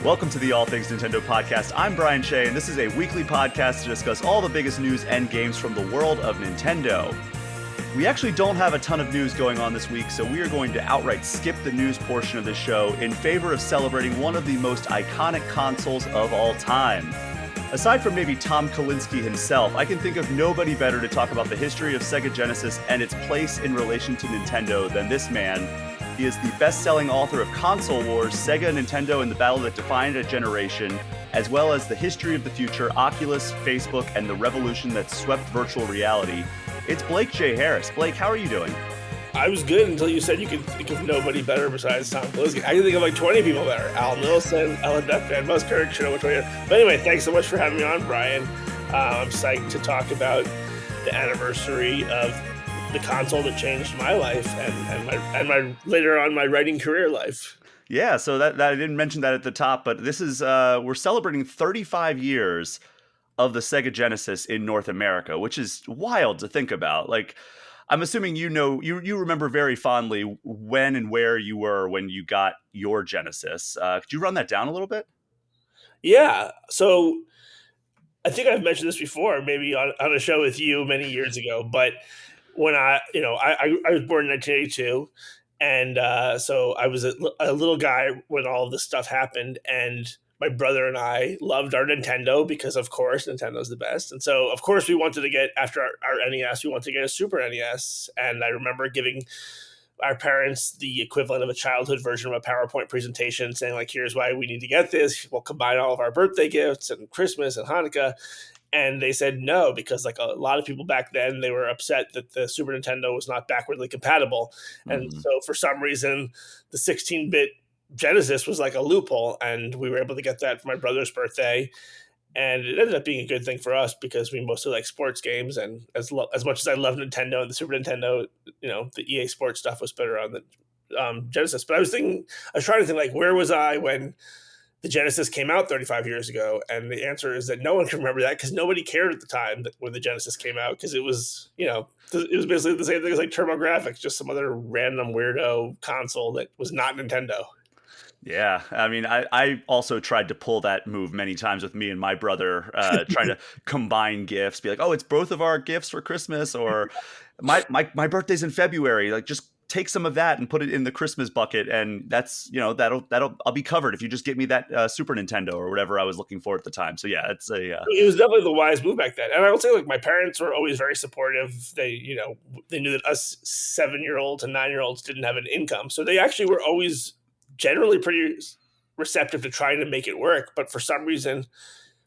Welcome to the All Things Nintendo podcast. I'm Brian Shea, and this is a weekly podcast to discuss all the biggest news and games from the world of Nintendo. We actually don't have a ton of news going on this week, so we are going to outright skip the news portion of this show in favor of celebrating one of the most iconic consoles of all time. Aside from maybe Tom Kalinske himself, I can think of nobody better to talk about the history of Sega Genesis and its place in relation to Nintendo than this man. He is the best-selling author of Console Wars, Sega and Nintendo and the Battle That Defined a Generation, as well as The History of the Future, Oculus, Facebook, and the Revolution That Swept Virtual Reality. It's Blake J. Harris. Blake, how are you doing? I was good until you said you could think of nobody better besides Tom Kalinske. I can think of like 20 people better. Al Nilsson, Ellen Duff, Van Buskirk, should know which way. But anyway, thanks so much for having me on, Brian. I'm psyched to talk about the anniversary of the console that changed my life and my later on my writing career life. Yeah, so that I didn't mention that at the top, but this is we're celebrating 35 years of the Sega Genesis in North America, which is wild to think about. Like, I'm assuming you remember very fondly when and where you were when you got your Genesis. Could you run that down a little bit? Yeah, so I think I've mentioned this before, maybe on a show with you many years ago, but when I was born in 1982, and so I was a little guy when all of this stuff happened, and my brother and I loved our Nintendo because, of course, Nintendo's the best. And so, of course, we wanted to get, after our NES, we wanted to get a Super NES. And I remember giving our parents the equivalent of a childhood version of a PowerPoint presentation saying, like, here's why we need to get this. We'll combine all of our birthday gifts and Christmas and Hanukkah. And they said no, because like a lot of people back then, they were upset that the Super Nintendo was not backwardly compatible. And so for some reason, the 16-bit Genesis was like a loophole, and we were able to get that for my brother's birthday. And it ended up being a good thing for us because we mostly like sports games. And as much as I love Nintendo and the Super Nintendo, the EA Sports stuff was better on the Genesis. But I was trying to think, like, where was I when the Genesis came out 35 years ago? And the answer is that no one can remember that because nobody cared at the time when the Genesis came out, because it was basically the same thing as like TurboGrafx, just some other random weirdo console that was not Nintendo. Yeah, I mean, I also tried to pull that move many times with me and my brother, trying to combine gifts, be like, oh, it's both of our gifts for Christmas, or my birthday's in February, like just take some of that and put it in the Christmas bucket, and that's, that'll I'll be covered if you just get me that Super Nintendo or whatever I was looking for at the time. So yeah, it's it was definitely the wise move back then. And I will say, like, my parents were always very supportive. They knew that us 7-year-olds and 9-year-olds didn't have an income, so they actually were always generally pretty receptive to trying to make it work. But for some reason,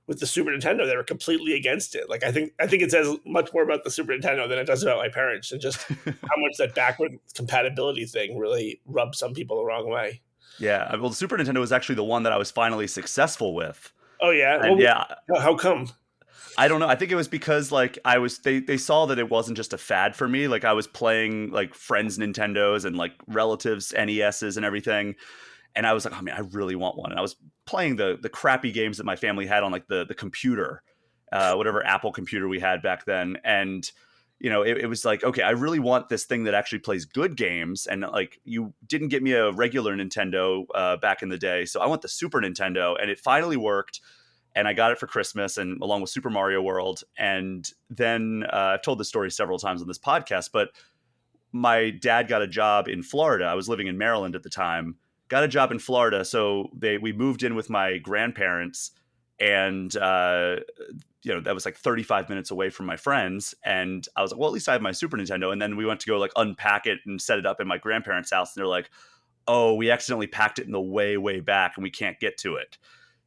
with the Super Nintendo, they were completely against it. Like, I think it says much more about the Super Nintendo than it does about my parents, and just how much that backward compatibility thing really rubbed some people the wrong way. Yeah, well, the Super Nintendo was actually the one that I was finally successful with. Oh yeah, and yeah. How come? I don't know. I think it was because like they saw that it wasn't just a fad for me. Like, I was playing like friends' Nintendos and like relatives' NESs and everything. And I was like, oh man, I really want one. And I was playing the crappy games that my family had on like the computer, whatever Apple computer we had back then. And, it was like, okay, I really want this thing that actually plays good games. And like, you didn't get me a regular Nintendo back in the day. So I want the Super Nintendo, and it finally worked. And I got it for Christmas, and along with Super Mario World. And then I've told this story several times on this podcast, but my dad got a job in Florida. I was living in Maryland at the time, got a job in Florida. So we moved in with my grandparents, and, that was like 35 minutes away from my friends. And I was like, well, at least I have my Super Nintendo. And then we went to go like unpack it and set it up in my grandparents' house. And they're like, oh, we accidentally packed it in the way, way back and we can't get to it.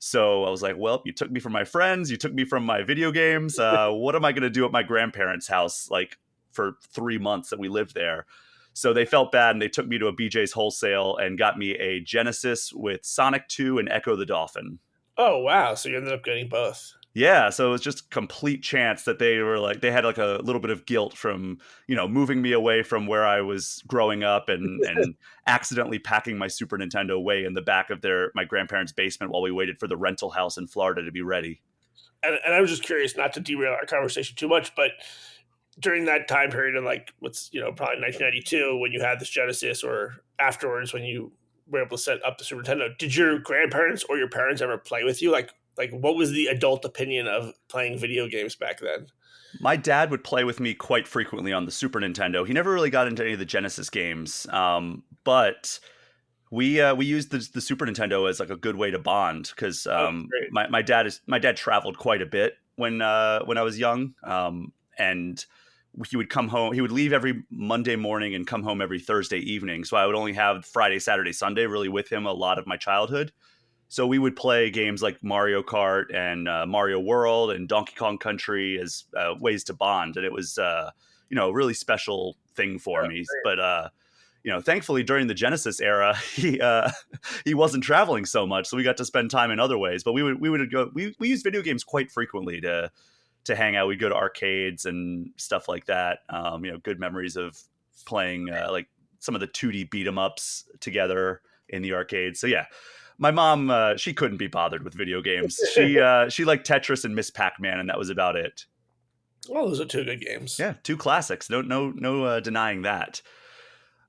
So I was like, well, you took me from my friends, you took me from my video games. What am I going to do at my grandparents' house, like for 3 months that we lived there? So they felt bad, and they took me to a BJ's Wholesale and got me a Genesis with Sonic 2 and Echo the Dolphin. Oh, wow. So you ended up getting both. Yeah, so it was just complete chance that they were like, they had like a little bit of guilt from, moving me away from where I was growing up and accidentally packing my Super Nintendo away in the back of my grandparents' basement while we waited for the rental house in Florida to be ready. And I was just curious, not to derail our conversation too much, but during that time period in like probably 1992, when you had this Genesis, or afterwards when you were able to set up the Super Nintendo. Did your grandparents or your parents ever play with you? Like what was the adult opinion of playing video games back then? My dad would play with me quite frequently on the Super Nintendo. He never really got into any of the Genesis games, but we used the Super Nintendo as like a good way to bond because Oh, that's great. my dad traveled quite a bit when I was young, and he would come home. He would leave every Monday morning and come home every Thursday evening. So I would only have Friday, Saturday, Sunday really with him a lot of my childhood. So we would play games like Mario Kart and Mario World and Donkey Kong Country as ways to bond, and it was a really special thing for Oh, me. great. But thankfully during the Genesis era, he wasn't traveling so much, so we got to spend time in other ways. But we used video games quite frequently to hang out. We'd go to arcades and stuff like that. Good memories of playing like some of the 2D beat 'em ups together in the arcade. So yeah, my mom, she couldn't be bothered with video games. She liked Tetris and Miss Pac-Man, and that was about it. Well, those are two good games. Yeah, two classics. No denying that.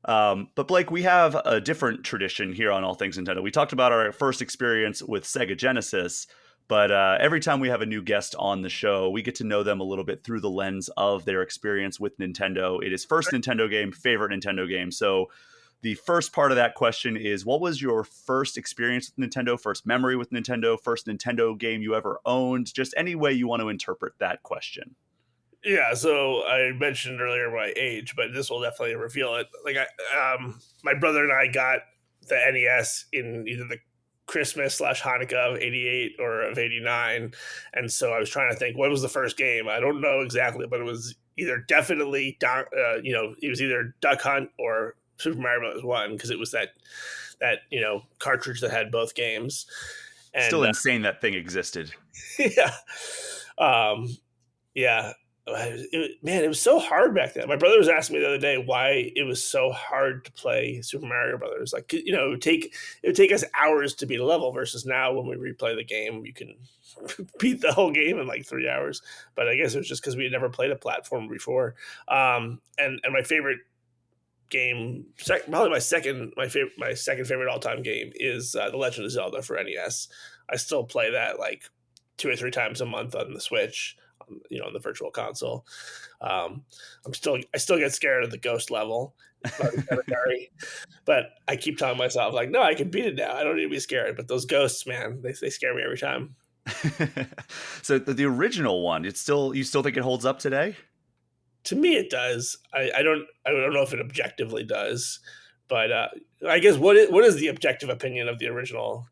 But Blake, we have a different tradition here on All Things Nintendo. We talked about our first experience with Sega Genesis, but every time we have a new guest on the show, we get to know them a little bit through the lens of their experience with Nintendo. It is first Nintendo game, favorite Nintendo game. So the first part of that question is, what was your first experience with Nintendo, first memory with Nintendo, first Nintendo game you ever owned? Just any way you want to interpret that question. Yeah, so I mentioned earlier my age, but this will definitely reveal it. My brother and I got the NES in either the Christmas slash Hanukkah of '88 or of '89, and so I was trying to think what was the first game. I don't know exactly, but it was either definitely it was either Duck Hunt or Super Mario Bros. One because it was that cartridge that had both games, Still and insane that thing existed. yeah, um, yeah. Man, it was so hard back then. My brother was asking me the other day why it was so hard to play Super Mario Brothers. Like, it would take us hours to beat a level versus now when we replay the game, you can beat the whole game in like 3 hours. But I guess it was just because we had never played a platform before. And my favorite game, probably my second favorite all time game is The Legend of Zelda for NES. I still play that like 2 or 3 times a month on the Switch, on the virtual console. I still get scared of the ghost level. It's kind of scary, but I keep telling myself like, no, I can beat it now. I don't need to be scared. But those ghosts, man, they scare me every time. So the original one, you still think it holds up today? To me, it does. I don't know if it objectively does, but I guess what is the objective opinion of the original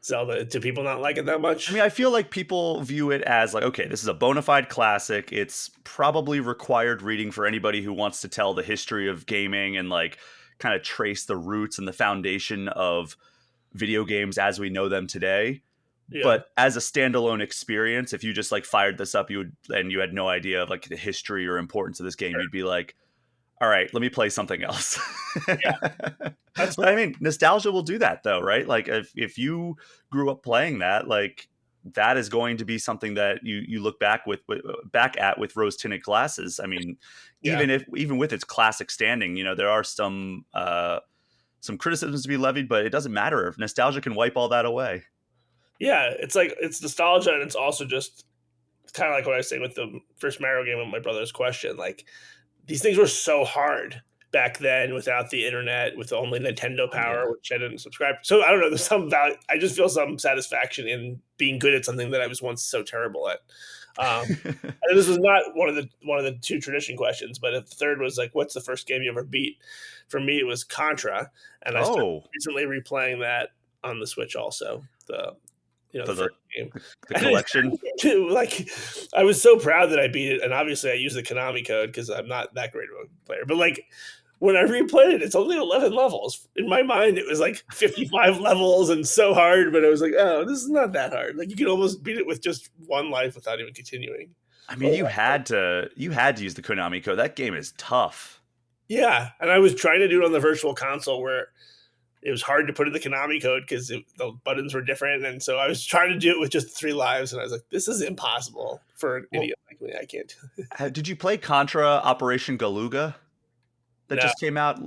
Zelda? Do people not like it that I mean, much? I feel like people view it as like, okay, this is a bona fide classic. It's probably required reading for anybody who wants to tell the history of gaming and like kind of trace the roots and the foundation of video games as we know them today. Yeah, But as a standalone experience, if you just like fired this up, you had no idea of like the history or importance of this game, sure. you'd be like, all right, let me play something else. Yeah, that's But I mean, nostalgia will do that though, right? Like if you grew up playing that, like that is going to be something that you look back at with rose tinted glasses. I mean, yeah. even with its classic standing, there are some criticisms to be levied, but it doesn't matter if nostalgia can wipe all that away. Yeah, it's like it's nostalgia, and it's also just kind of like what I was saying with the first Mario game with my brother's question. Like these things were so hard back then without the internet, with only Nintendo Oh yeah. Power, which I didn't subscribe. So I don't know. There's some value. I just feel some satisfaction in being good at something that I was once so terrible at. And this was not one of the two tradition questions, but the third was like, "What's the first game you ever beat?" For me, it was Contra, and I started Oh, recently replaying that on the Switch. Also, the the, the first game. the And it's collection. too, like, I was so proud that I beat it, and obviously I used the Konami code because I'm not that great of a player. But like when I replayed it, it's only 11 levels. In my mind, it was like 55 levels and so hard, but I was like, oh, this is not that hard. Like you can almost beat it with just one life without even continuing. I mean, Oh, you had to use the Konami code. That game is tough. yeah, and I was trying to do it on the virtual console where it was hard to put in the Konami code because the buttons were different, and so I was trying to do it with just 3 lives, and I was like, "This is impossible for an Well, idiot like me. I can't." did you play Contra Operation Galuga? that No. just came out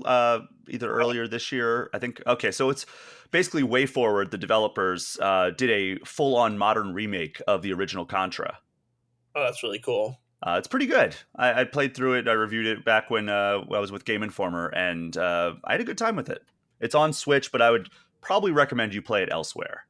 either earlier this year. I think. Okay, so it's basically WayForward, the developers, did a full-on modern remake of the original Contra. Oh, that's really cool. It's pretty good. I played through it. I reviewed it back when I was with Game Informer, and I had a good time with it. It's on Switch, but I would probably recommend you play it elsewhere.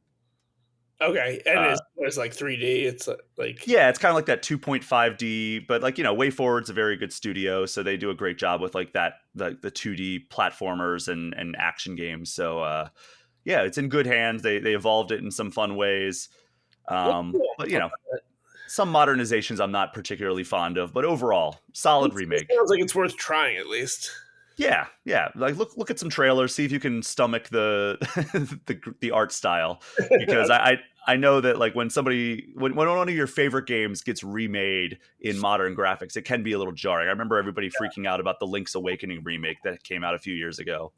Okay, and Uh, it's like 3D. It's like yeah, it's kind of like that 2.5D, but like WayForward's a very good studio, so they do a great job with like that the 2D platformers and action games. So yeah, it's in good hands. They evolved it in some fun ways, well, cool. but Okay. some modernizations I'm not particularly fond of, but overall, solid It remake. sounds like it's worth trying at least. Yeah, yeah. Like look at some trailers, see if you can stomach the the art style, because I know that like when one of your favorite games gets remade in modern graphics, it can be a little jarring. I remember everybody freaking out about the Link's Awakening remake that came out a few years ago.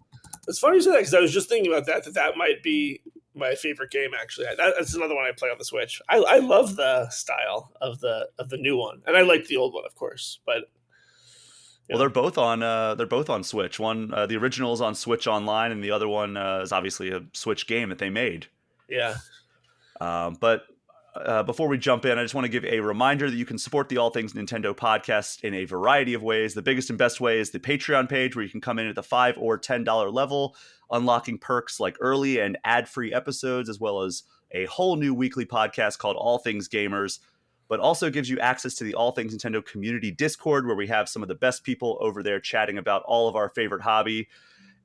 It's funny you say that because I was just thinking about that might be my favorite game actually. That's another one I play on the Switch. I love the style of the new one, and I like the old one, of course. But you Well, know, they're both on Switch. One the original is on Switch Online, and the other one is obviously a Switch game that they made. yeah, But before we jump in, I just want to give a reminder that you can support the All Things Nintendo podcast in a variety of ways. The biggest and best way is the Patreon page, where you can come in at the $5 or $10 level, unlocking perks like early and ad-free episodes, as well as a whole new weekly podcast called All Things Gamers. But also gives you access to the All Things Nintendo community Discord, where we have some of the best people over there chatting about all of our favorite hobby.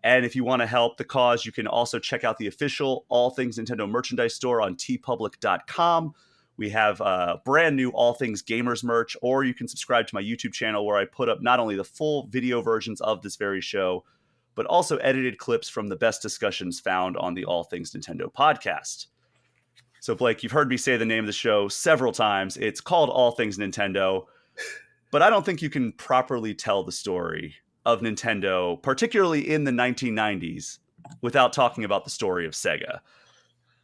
And if you want to help the cause, you can also check out the official All Things Nintendo merchandise store on tpublic.com. We have brand new All Things Gamers merch, or you can subscribe to my YouTube channel where I put up not only the full video versions of this very show, but also edited clips from the best discussions found on the All Things Nintendo podcast. So, Blake, you've heard me say the name of the show several times. It's called All Things Nintendo, but I don't think you can properly tell the story of Nintendo, particularly in the 1990s, without talking about the story of Sega.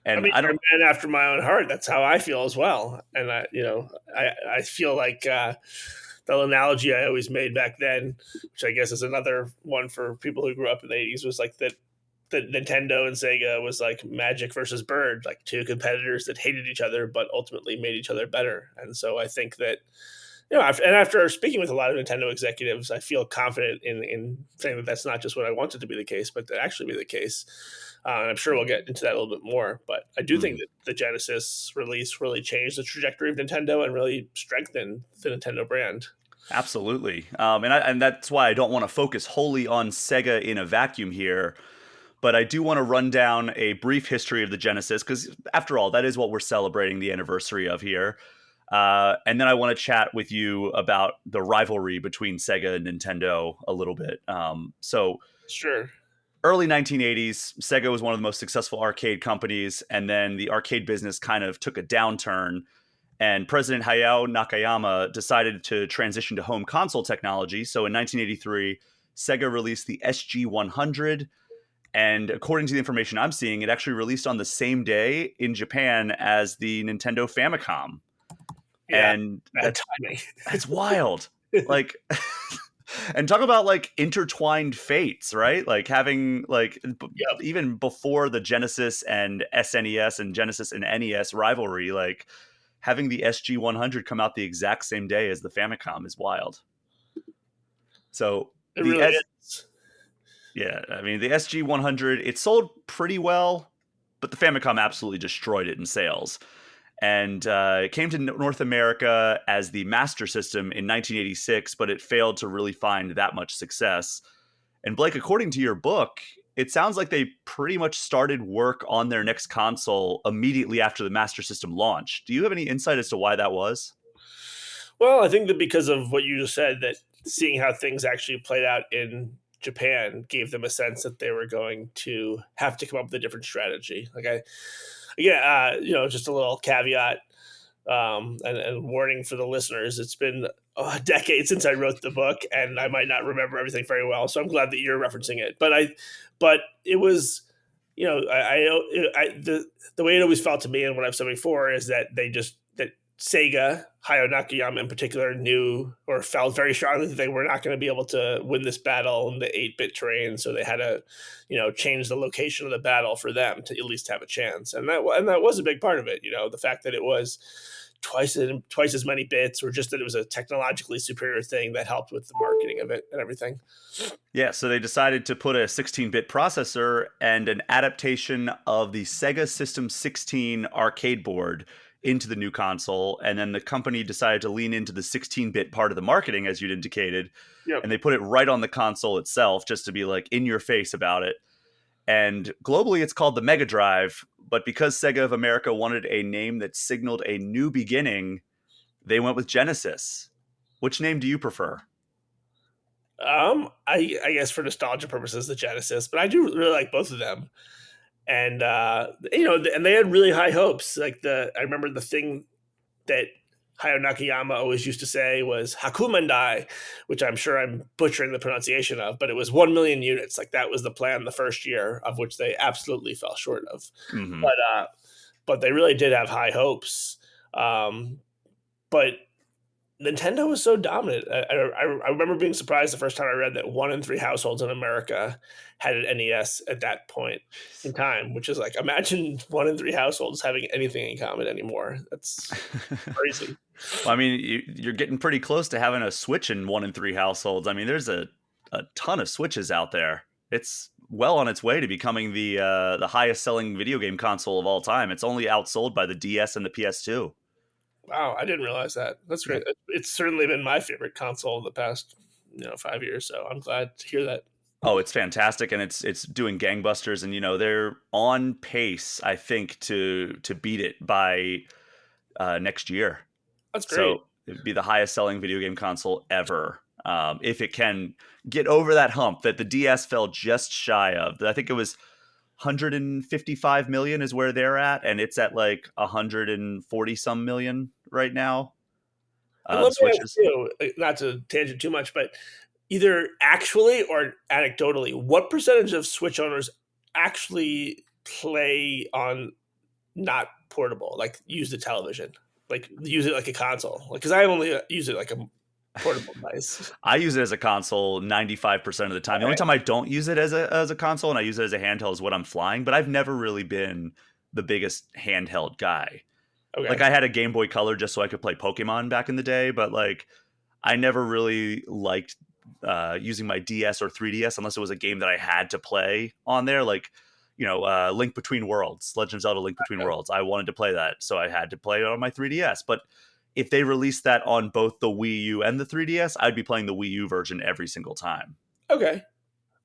I And mean, I you're don't. a man after my own heart. That's how I feel as well. And I feel like the analogy I always made back then, which I guess is another one for people who grew up in the '80s, was like that Nintendo and Sega was like Magic versus Bird, like two competitors that hated each other but ultimately made each other better. And so I think that after speaking with a lot of Nintendo executives, I feel confident in saying that that's not just what I wanted to be the case, but to actually be the case. And I'm sure we'll get into that a little bit more. But I do think Mhm. that the Genesis release really changed the trajectory of Nintendo and really strengthened the Nintendo brand. Absolutely. And that's why I don't want to focus wholly on Sega in a vacuum here. But I do want to run down a brief history of the Genesis, because after all, that is what we're celebrating the anniversary of here. And then I want to chat with you about the rivalry between Sega and Nintendo a little bit. So Sure. early 1980s, Sega was one of the most successful arcade companies, and then the arcade business kind of took a downturn. And President Hayao Nakayama decided to transition to home console technology. So in 1983, Sega released the SG-100, and according to the information I'm seeing, it actually released on the same day in Japan as the Nintendo Famicom. Yeah. And Bad timing. that's wild. Like and talk about like intertwined fates, right? Like having like Yep. even before the Genesis and SNES and Genesis and NES rivalry, like having the SG-100 come out the exact same day as the Famicom is wild. So It the really S is. yeah, I mean the SG-100, it sold pretty well, but the Famicom absolutely destroyed it in sales. And it came to North America as the Master System in 1986, but it failed to really find that much success. And Blake, according to your book, it sounds like they pretty much started work on their next console immediately after the Master System launched. Do you have any insight as to why that was? Well, I think that because of what you just said, that seeing how things actually played out in Japan gave them a sense that they were going to have to come up with a different strategy. Just a little caveat and warning for the listeners. It's been a decade since I wrote the book, and I might not remember everything very well. So I'm glad that you're referencing it. But it was, the way it always felt to me, and what I've said before, is that that Sega Hayao Nakayama in particular knew or felt very strongly that they were not going to be able to win this battle in the 8-bit terrain, so they had to, change the location of the battle for them to at least have a chance. And that was a big part of it. The fact that it was twice as many bits, or just that it was a technologically superior thing that helped with the marketing of it and everything. Yeah, so they decided to put a 16-bit processor and an adaptation of the Sega System 16 arcade board into the new console, and then the company decided to lean into the 16-bit part of the marketing, as you'd indicated, Yep. and they put it right on the console itself just to be like in your face about it. And globally, it's called the Mega Drive, but because Sega of America wanted a name that signaled a new beginning, they went with Genesis. Which name do you prefer? I guess for nostalgia purposes, the Genesis, but I do really like both of them. And and they had really high hopes. I remember the thing that Hayao Nakayama always used to say was Hakumendai, which I'm sure I'm butchering the pronunciation of, but it was 1 million units. Like that was the plan the first year, of which they absolutely fell short of. Mm-hmm. But they really did have high hopes. But Nintendo was so dominant. I remember being surprised the first time I read that 1 in 3 households in America had an NES at that point in time, which is like, imagine 1 in 3 households having anything in common anymore. That's crazy. Well, I mean, you're getting pretty close to having a Switch in 1 in 3 households. I mean, there's a ton of Switches out there. It's well on its way to becoming the highest selling video game console of all time. It's only outsold by the DS and the PS2. Wow, I didn't realize that. That's Yeah. great. It's certainly been my favorite console of the past 5 years. So I'm glad to hear that. Oh, it's fantastic, and it's doing gangbusters, and they're on pace, I think, to beat it by next year. That's great. So it'd be the highest selling video game console ever. If it can get over that hump that the DS fell just shy of. I think it was 155 million is where they're at, and it's at like 140 some million right now. And The let me ask Switches. you, not to tangent too much, but either actually or anecdotally, what percentage of Switch owners actually play on not portable, like use the television, like use it like a console? Like, because I only use it like a portable device. I use it as a console 95% of the time. The only Okay. time I don't use it as a console and I use it as a handheld is when I'm flying, but I've never really been the biggest handheld guy. Like Okay. I had a Game Boy Color just so I could play Pokemon back in the day, but like I never really liked using my DS or 3DS unless it was a game that I had to play on there, like Link Between Worlds, Legend of Zelda: Link Between Worlds. I wanted to play that, so I had to play it on my 3DS. But if they released that on both the Wii U and the 3DS, I'd be playing the Wii U version every single time. Okay.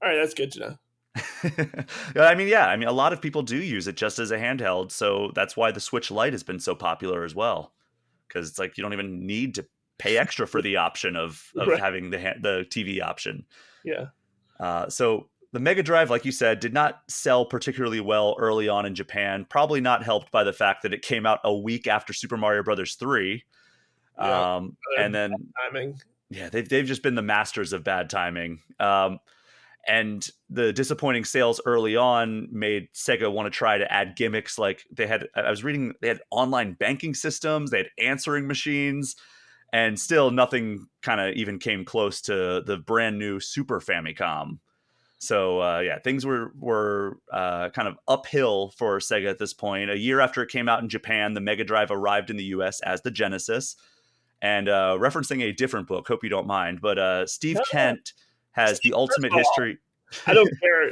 All right. That's good to know. I mean, a lot of people do use it just as a handheld, so that's why the Switch Lite has been so popular as well. Because it's like you don't even need to pay extra for the option of Right. having the TV option. Yeah. So the Mega Drive, like you said, did not sell particularly well early on in Japan. Probably not helped by the fact that it came out a week after Super Mario Brothers 3. Yeah. And then Timing. yeah, they've just been the masters of bad timing. And the disappointing sales early on made Sega want to try to add gimmicks. Like I was reading, they had online banking systems, they had answering machines, and still nothing kind of even came close to the brand new Super Famicom. So yeah, things were kind of uphill for Sega at this point. A year after it came out in Japan, the Mega Drive arrived in the U.S. as the Genesis. And referencing a different book, hope you don't mind, but No, Steve no. Kent has the First ultimate of all, history. I don't care.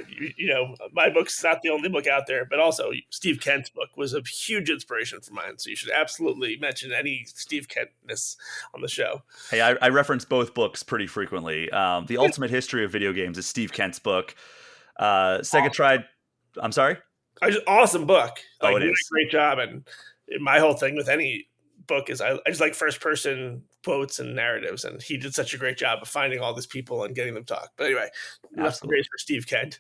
My book's not the only book out there, but also Steve Kent's book was a huge inspiration for mine. So you should absolutely mention any Steve Kentness on the show. Hey, I reference both books pretty frequently. The ultimate history of video games is Steve Kent's book. Sega tried. I'm sorry. Awesome book, Oh, like it really is. great job. And my whole thing with any book is I just like first person quotes and narratives, and he did such a great job of finding all these people and getting them talk. But anyway, enough Absolutely. praise for Steve Kent.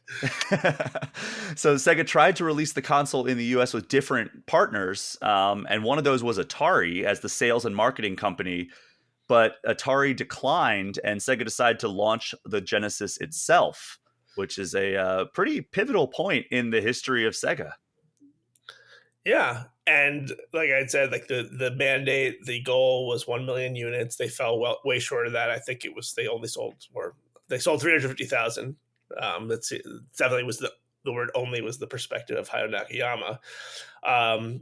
So Sega tried to release the console in the US with different partners, and one of those was Atari as the sales and marketing company. But Atari declined, and Sega decided to launch the Genesis itself, which is a pretty pivotal point in the history of Sega. Yeah, and like I said, like the mandate, the goal was 1,000,000 units. They fell way short of that. I think it was they sold 350,000. That's definitely was the word only was the perspective of Hayao Nakayama.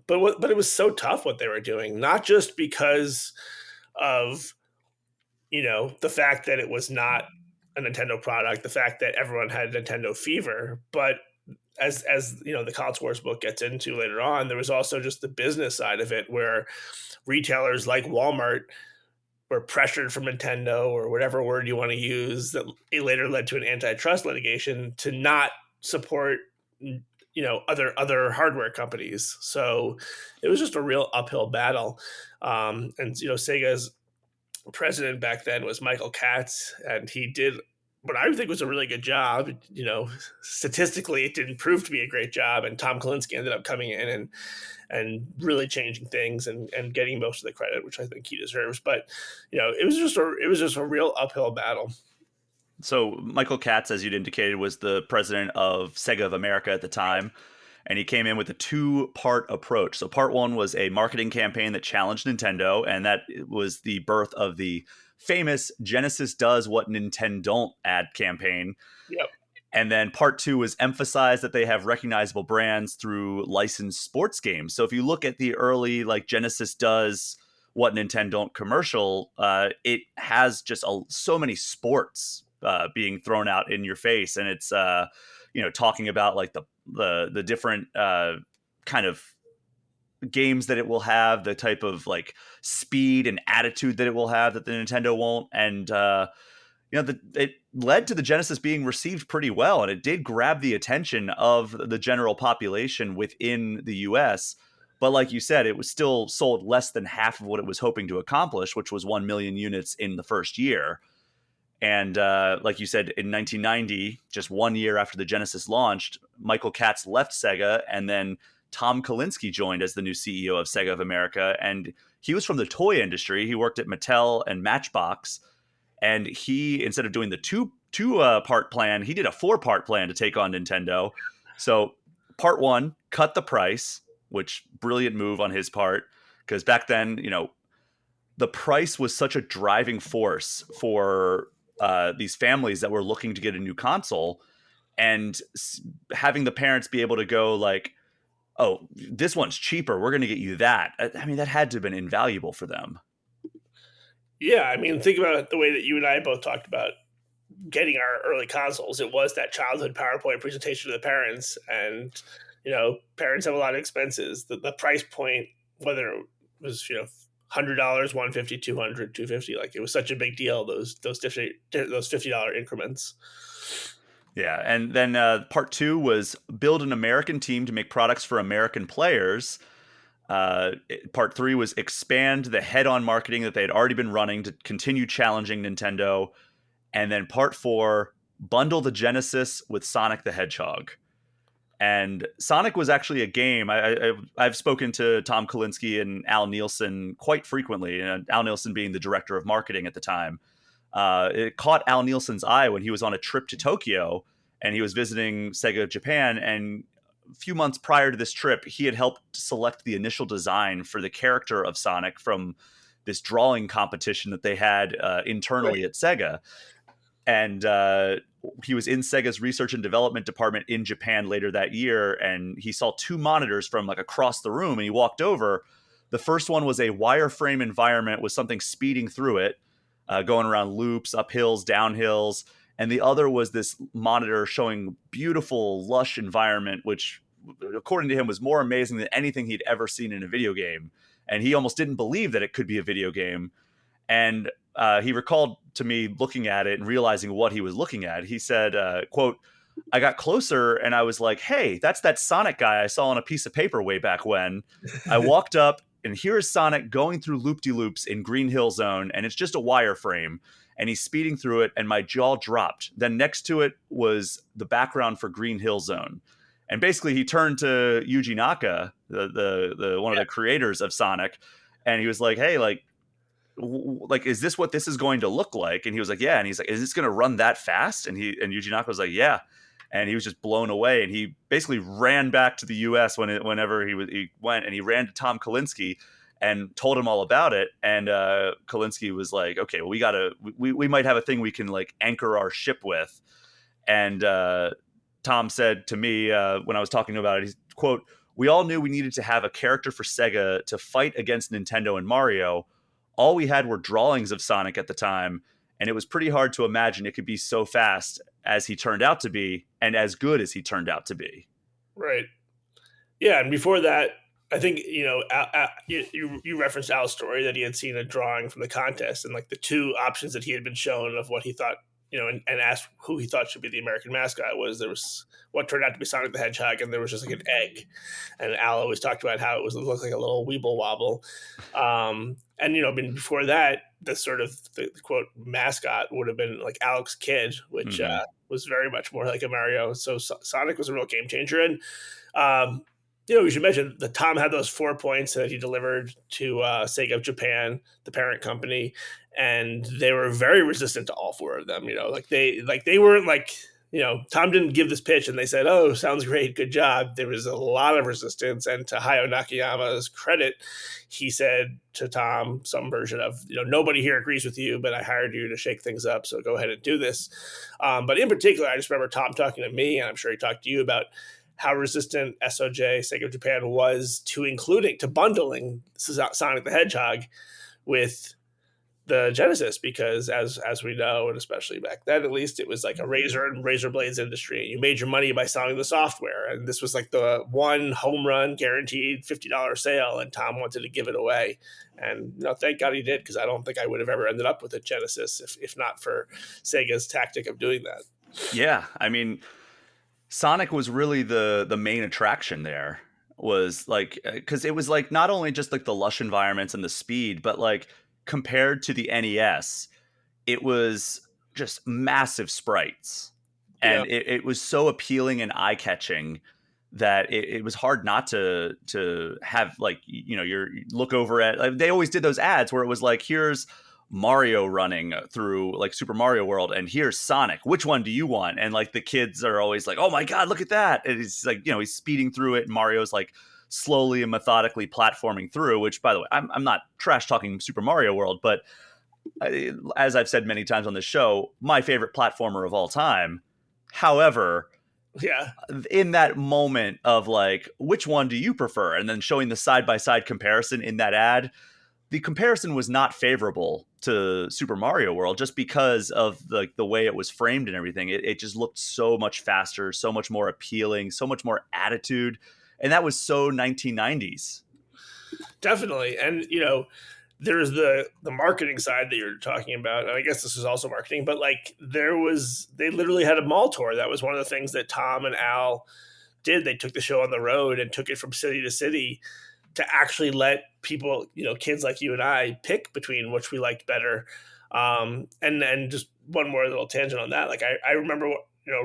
But it was so tough what they were doing, not just because of the fact that it was not a Nintendo product, the fact that everyone had Nintendo fever, but as the College Wars book gets into later on, there was also just the business side of it where retailers like Walmart were pressured from Nintendo or whatever word you want to use that it later led to an antitrust litigation to not support other hardware companies. So it was just a real uphill battle. And Sega's president back then was Michael Katz, and he did what I think was a really good job. Statistically, it didn't prove to be a great job, and Tom Kalinske ended up coming in and really changing things and getting most of the credit, which I think he deserves. But it was just a real uphill battle. So Michael Katz, as you'd indicated, was the president of Sega of America at the time, and he came in with a two-part approach. So part one was a marketing campaign that challenged Nintendo, and that was the birth of the famous Genesis does what Nintendo don't ad campaign. Yep. And then part two was emphasize that they have recognizable brands through licensed sports games. So if you look at the early like Genesis does what Nintendo don't commercial, it has just so many sports being thrown out in your face, and it's talking about like the different kind of games that it will have, the type of like speed and attitude that it will have that the Nintendo won't, and it led to the Genesis being received pretty well, and it did grab the attention of the general population within the US. But like you said, it was still sold less than half of what it was hoping to accomplish, which was 1 million units in the first year. And like you said, in 1990, just 1 year after the Genesis launched, Michael Katz left Sega, and then Tom Kalinske joined as the new CEO of Sega of America. And he was from the toy industry. He worked at Mattel and Matchbox, and he, instead of doing the two part plan, he did a 4-part plan to take on Nintendo. So part one, cut the price, which brilliant move on his part, because back then, the price was such a driving force for these families that were looking to get a new console, and having the parents be able to go like, oh, this one's cheaper, we're going to get you that. I mean, that had to have been invaluable for them. Yeah, I mean, think about it the way that you and I both talked about getting our early consoles. It was that childhood PowerPoint presentation to the parents, and parents have a lot of expenses. The price point, whether it was $100, 150, 200, 250, like it was such a big deal. Those $50 increments. Yeah, and then part two was build an American team to make products for American players. Part three was expand the head-on marketing that they had already been running to continue challenging Nintendo. And then part four, bundle the Genesis with Sonic the Hedgehog. And Sonic was actually a game. I've spoken to Tom Kalinske and Al Nielsen quite frequently, and Al Nielsen being the director of marketing at the time. It caught Al Nielsen's eye when he was on a trip to Tokyo, and he was visiting Sega Japan. And a few months prior to this trip, he had helped select the initial design for the character of Sonic from this drawing competition that they had internally at Sega. And he was in Sega's research and development department in Japan later that year, and he saw two monitors from like across the room, and he walked over. The first one was a wireframe environment with something speeding through it, going around loops, up hills, down hills. And the other was this monitor showing beautiful, lush environment, which, according to him, was more amazing than anything he'd ever seen in a video game. And he almost didn't believe that it could be a video game. And he recalled to me looking at it and realizing what he was looking at. He said, quote, I got closer and I was like, hey, that's that Sonic guy I saw on a piece of paper way back when. I walked up and here is Sonic going through loop-de-loops in Green Hill Zone, and it's just a wireframe. And he's speeding through it, and my jaw dropped. Then next to it was the background for Green Hill Zone. And basically he turned to Yuji Naka, the one of the creators of Sonic, and he was like, hey, like, is this what this is going to look like? And he was like, yeah. And he's like, is this going to run that fast? And Yuji Naka was like, yeah. and he was just blown away. And he basically ran back to the U.S. whenever he went, and he ran to Tom Kalinske and told him all about it. And Kalinske was like, "Okay, well, we might have a thing we can like anchor our ship with." And Tom said to me when I was talking about it, he's quote, "We all knew we needed to have a character for Sega to fight against Nintendo and Mario. All we had were drawings of Sonic at the time, and it was pretty hard to imagine it could be so fast as he turned out to be, and as good as he turned out to be." Right. Yeah, and before that, I think you referenced Al's story that he had seen a drawing from the contest, and like the two options that he had been shown of what he thought, and asked who he thought should be the American mascot, was there was what turned out to be Sonic the Hedgehog, and there was just like an egg, and Al always talked about how it looked like a little weeble wobble, and before that, the sort of the quote mascot would have been like Alex Kidd, which Mm-hmm. was very much more like a Mario. So Sonic was a real game changer, and um, we should mention that Tom had those 4 points that he delivered to Sega of Japan, the parent company, and they were very resistant to all four of them. They weren't like, Tom didn't give this pitch and they said, "Oh, sounds great, good job." There was a lot of resistance, and to Hayao Nakayama's credit, he said to Tom some version of, "Nobody here agrees with you, but I hired you to shake things up, so go ahead and do this." But in particular, I just remember Tom talking to me, and I'm sure he talked to you about how resistant SOJ, Sega Japan, was to bundling Sonic the Hedgehog with the Genesis, because as we know, and especially back then at least, it was like a razor and razor blades industry. You made your money by selling the software, and this was like the one home run guaranteed $50 sale, and Tom wanted to give it away. And thank God he did, because I don't think I would have ever ended up with a Genesis if not for Sega's tactic of doing that. Yeah, I mean, Sonic was really the main attraction there. Was like because it was like not only just like the lush environments and the speed, but like compared to the NES, it was just massive sprites, Yeah, and it was so appealing and eye catching that it was hard not to have like you look over at like, they always did those ads where it was like, here's Mario running through like Super Mario World, and here's Sonic. Which one do you want? And like the kids are always like, "Oh my god, look at that!" And it's like he's speeding through it, and Mario's like slowly and methodically platforming through. Which, by the way, I'm not trash talking Super Mario World, but as I've said many times on this show, my favorite platformer of all time. However, yeah. in that moment of like, which one do you prefer? And then showing the side by side comparison in that ad, the comparison was not favorable to Super Mario World just because of the way it was framed and everything. It just looked so much faster, so much more appealing, so much more attitude. And that was so 1990s. Definitely. And there's the marketing side that you're talking about, and I guess this is also marketing, but like they literally had a mall tour. That was one of the things that Tom and Al did. They took the show on the road and took it from city to city to actually let people, kids like you and I, pick between which we liked better. And just one more little tangent on that. Like I remember,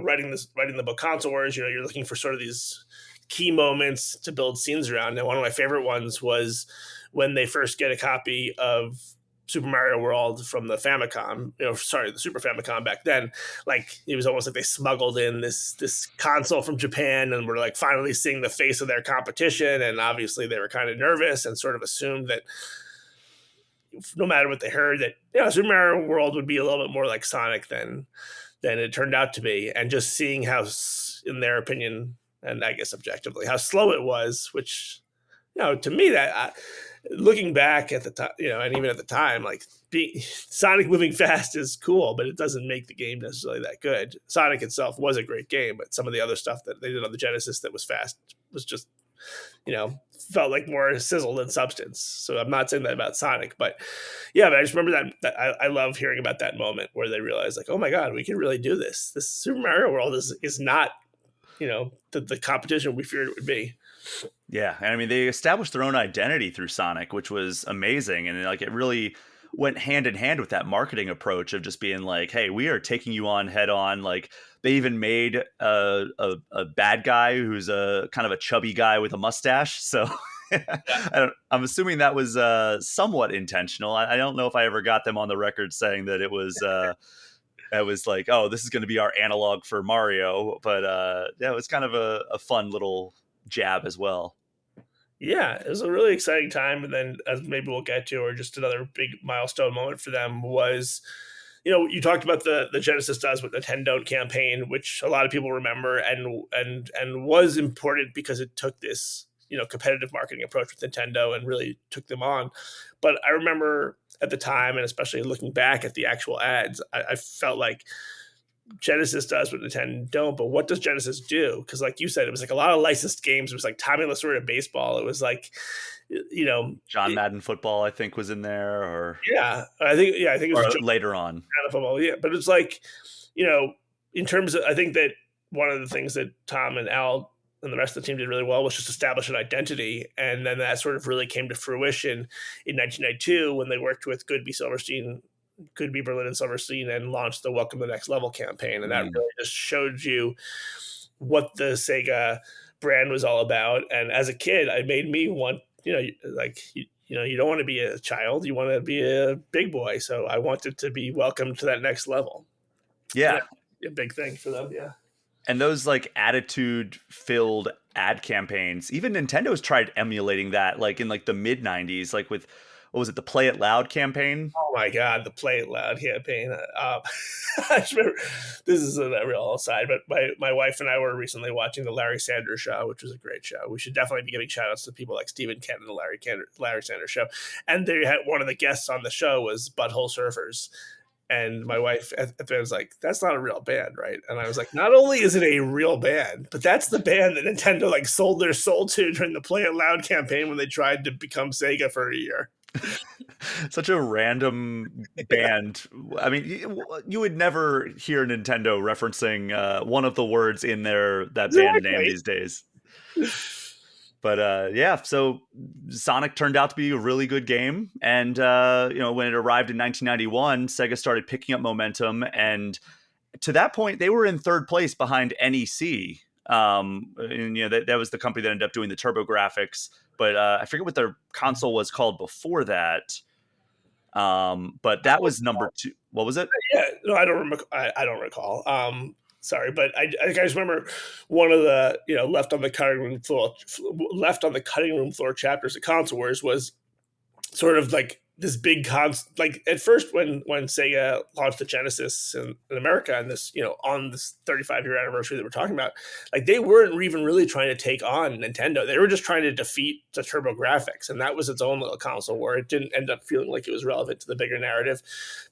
writing the book Console Wars. You're looking for sort of these key moments to build scenes around. And one of my favorite ones was when they first get a copy of Super Mario World from the Famicom, the Super Famicom back then. Like it was almost like they smuggled in this console from Japan, and were like finally seeing the face of their competition. And obviously they were kind of nervous and sort of assumed that no matter what they heard, that Super Mario World would be a little bit more like Sonic than it turned out to be. And just seeing how, in their opinion, and I guess objectively, how slow it was, which to me, that looking back at the time, and even at the time, like Sonic moving fast is cool, but it doesn't make the game necessarily that good. Sonic itself was a great game, but some of the other stuff that they did on the Genesis that was fast was just, felt like more sizzle than substance. So I'm not saying that about Sonic, but yeah, but I just remember that I love hearing about that moment where they realized like, oh my god, we can really do this. This Super Mario World is not, the competition we feared it would be. Yeah, and I mean they established their own identity through Sonic, which was amazing, and like it really went hand in hand with that marketing approach of just being like, "Hey, we are taking you on head on." Like they even made a bad guy who's a kind of a chubby guy with a mustache. So I'm assuming that was somewhat intentional. I don't know if I ever got them on the record saying that it was It was like, oh, this is going to be our analog for Mario. But yeah, it was kind of a fun little jab as well. Yeah, it was a really exciting time, and then as maybe we'll get to, or just another big milestone moment for them was, you talked about the Genesis does with the 10 Don't campaign, which a lot of people remember, and was important because it took this competitive marketing approach with Nintendo and really took them on. But I remember at the time, and especially looking back at the actual ads, I felt like Genesis does what Nintendo don't, but what does Genesis do? Because, like you said, it was like a lot of licensed games. It was like Tommy Lasorda baseball. It was like, you know, John it, Madden football, I think, was in there, I think it was or Joe later on. Montana football. Yeah, but it's like, you know, in terms of, I think that one of the things that Tom and Al and the rest of the team did really well was just establish an identity, and then that sort of really came to fruition in 1992 when they worked with Goodby, Berlin, and Silverstein, and launched the Welcome to the Next Level campaign. And that Mm. really just showed you what the Sega brand was all about. And as a kid, it made me want, like, you don't want to be a child, you want to be a big boy. So I wanted to be welcomed to that next level. And Yeah, that's a big thing for them. Yeah. and those like attitude filled ad campaigns, even Nintendo's tried emulating that, like in like the mid '90s, like with what was it, the Play It Loud campaign. Oh my God, the Play It Loud campaign. I just remember, this is a real aside, but my wife and I were recently watching the Larry Sanders Show, which was a great show. We should definitely be giving shout outs to people like Stephen Kent and the Larry Sanders Show. And they had one of the guests on the show was Butthole Surfers. And my wife at the end was like, "That's not a real band, right?" And I was like, "Not only is it a real band, but that's the band that Nintendo like sold their soul to during the Play It Loud campaign when they tried to become Sega for a year." Such a random Yeah, band. I mean, you would never hear Nintendo referencing one of the words in their that band name exactly. these days. But yeah, so Sonic turned out to be a really good game, and when it arrived in 1991, Sega started picking up momentum, and to that point, they were in third place behind NEC. And that was the company that ended up doing the Turbo Graphics, but I forget what their console was called before that. But that was number two. What was it? Yeah, no, I don't remember. I don't recall. Sorry, but I just remember one of the left on the cutting room floor chapters of Console Wars was sort of like this big like at first when Sega launched the Genesis in America and this on this 35-year anniversary that we're talking about, like they weren't even really trying to take on Nintendo. They were just trying to defeat the Turbo Graphics, and that was its own little console war. It didn't end up feeling like it was relevant to the bigger narrative.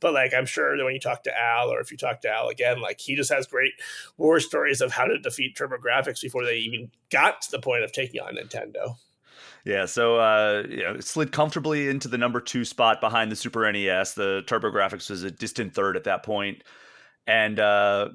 But like I'm sure that when you talk to Al, or if you talk to Al again, like he just has great war stories of how to defeat Turbo Graphics before they even got to the point of taking on Nintendo. Yeah, so it slid comfortably into the number two spot behind the Super NES. The TurboGrafx was a distant third at that point. And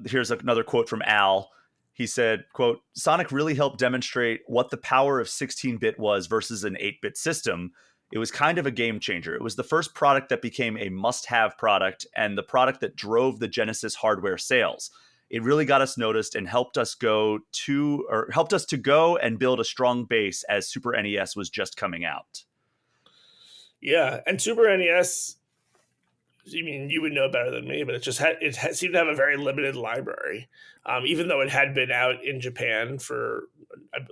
here's another quote from Al. He said, quote, Sonic really helped demonstrate what the power of 16-bit was versus an 8-bit system. It was kind of a game changer. It was the first product that became a must-have product and the product that drove the Genesis hardware sales. It really got us noticed and helped us to go and build a strong base as Super NES was just coming out. Yeah, and Super NES, I mean, you would know better than me, but seemed to have a very limited library, even though it had been out in Japan for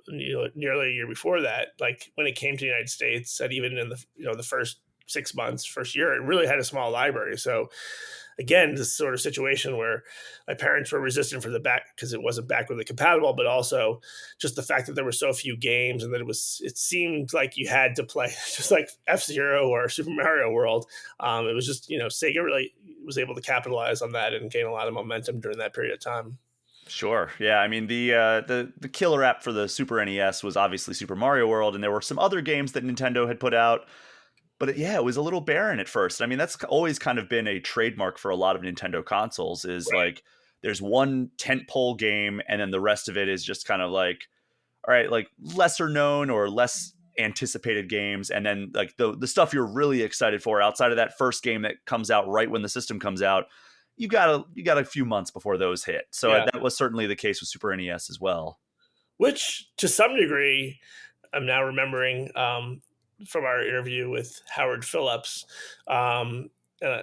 nearly a year before that. Like when it came to the United States, and even in the first 6 months, first year, it really had a small library. So again, this sort of situation where my parents were resistant for the back because it wasn't backwardly compatible, but also just the fact that there were so few games and that it seemed like you had to play just like F-Zero or Super Mario World. It was just, Sega really was able to capitalize on that and gain a lot of momentum during that period of time. Sure. Yeah. I mean, the killer app for the Super NES was obviously Super Mario World, and there were some other games that Nintendo had put out. But it was a little barren at first. I mean, that's always kind of been a trademark for a lot of Nintendo consoles. Is Right. like there's one tentpole game, and then the rest of it is just kind of like, all right, like lesser known or less anticipated games, and then like the stuff you're really excited for outside of that first game that comes out right when the system comes out. You got a few months before those hit. So Yeah. that was certainly the case with Super NES as well. Which to some degree, I'm now remembering from our interview with Howard Phillips. Uh,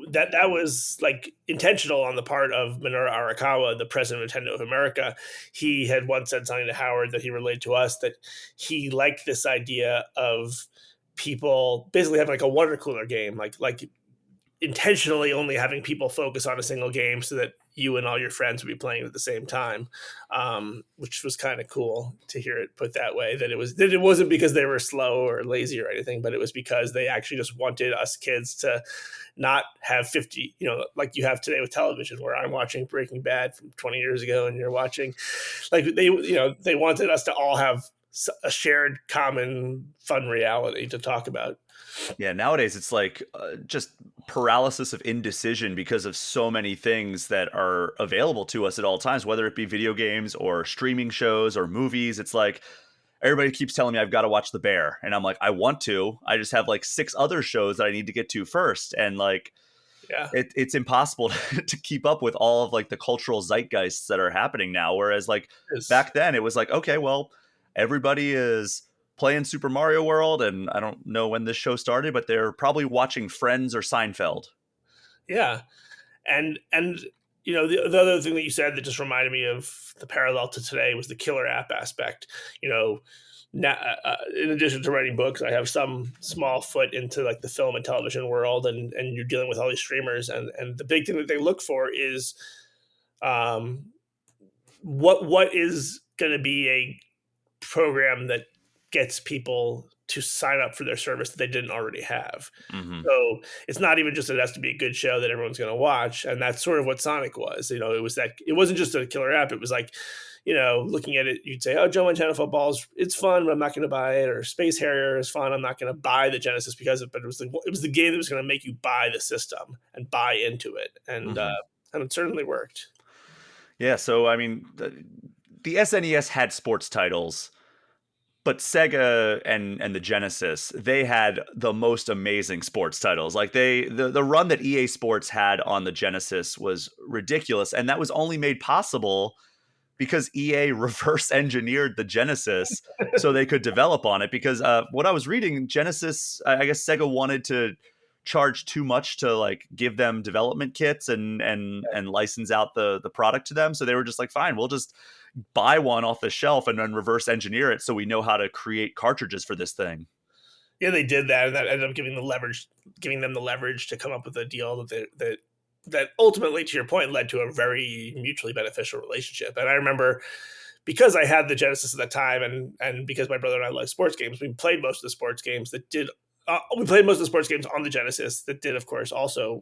that was like intentional on the part of Minoru Arakawa, the president of Nintendo of America. He had once said something to Howard that he relayed to us, that he liked this idea of people basically having like a water cooler game, like intentionally only having people focus on a single game so that you and all your friends would be playing at the same time, which was kind of cool to hear it put that way. That it wasn't because they were slow or lazy or anything, but it was because they actually just wanted us kids to not have 50, like you have today with television, where I'm watching Breaking Bad from 20 years ago and you're watching, like they wanted us to all have a shared common fun reality to talk about. Yeah, nowadays it's like just paralysis of indecision because of so many things that are available to us at all times, whether it be video games or streaming shows or movies. It's like everybody keeps telling me I've got to watch The Bear, and I'm like, I want to. I just have like six other shows that I need to get to first, and like Yeah, it's impossible to keep up with all of like the cultural zeitgeists that are happening now. Whereas like it's back then, it was like, okay, well, everybody is playing Super Mario World, and I don't know when this show started, but they're probably watching Friends or Seinfeld. yeah. And the other thing that you said that just reminded me of the parallel to today was the killer app aspect. You know, now, in addition to writing books, I have some small foot into like the film and television world, and you're dealing with all these streamers, and the big thing that they look for is um, what is going to be a program that gets people to sign up for their service that they didn't already have. Hmm. So it's not even just that it has to be a good show that everyone's going to watch, and that's sort of what Sonic was. It was that it wasn't just a killer app. It was like, looking at it, you'd say, "Oh, Joe Montana football's it's fun, but I'm not going to buy it." Or Space Harrier is fun, I'm not going to buy the Genesis because of it. But it was the game that was going to make you buy the system and buy into it, Hmm. and it certainly worked. Yeah, so I mean, the SNES had sports titles, but Sega and the Genesis, they had the most amazing sports titles. Like the run that EA Sports had on the Genesis was ridiculous, and that was only made possible because EA reverse engineered the Genesis so they could develop on it. Because what I was reading, Genesis, I guess Sega wanted to charge too much to like give them development kits and license out the product to them. So they were just like, fine, we'll just buy one off the shelf and then reverse engineer it so we know how to create cartridges for this thing. Yeah, they did that, and that ended up giving them the leverage to come up with a deal that ultimately, to your point, led to a very mutually beneficial relationship. And I remember, because I had the Genesis at the time, and because my brother and I like sports games, we played most of the sports games that did. We played most of the sports games on the Genesis that did, of course, also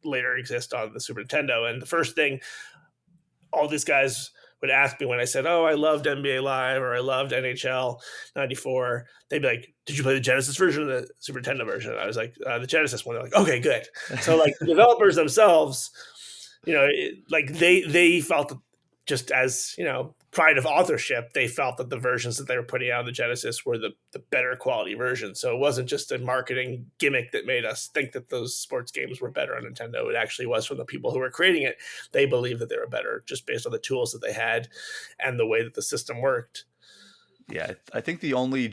later exist on the Super Nintendo. And the first thing all these guys would ask me when I said, "Oh, I loved NBA Live or I loved NHL '94," they'd be like, "Did you play the Genesis version or the Super Nintendo version?" I was like, "The Genesis one." They're like, "Okay, good." So like the developers themselves, like they felt that, just as pride of authorship, they felt that the versions that they were putting out on the Genesis were the better quality versions. So it wasn't just a marketing gimmick that made us think that those sports games were better on Nintendo. It actually was from the people who were creating it. They believed that they were better just based on the tools that they had and the way that the system worked. Yeah, I think the only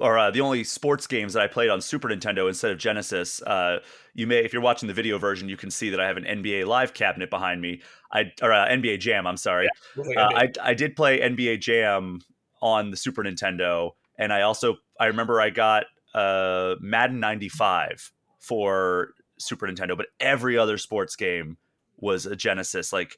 or the only sports games that I played on Super Nintendo instead of Genesis, you may, if you're watching the video version, you can see that I have an NBA Live cabinet behind me. Or NBA Jam. I'm Yeah, sorry. it was like NBA. I did play NBA Jam on the Super Nintendo, and I remember I got Madden '95 for Super Nintendo, but every other sports game was a Genesis. Like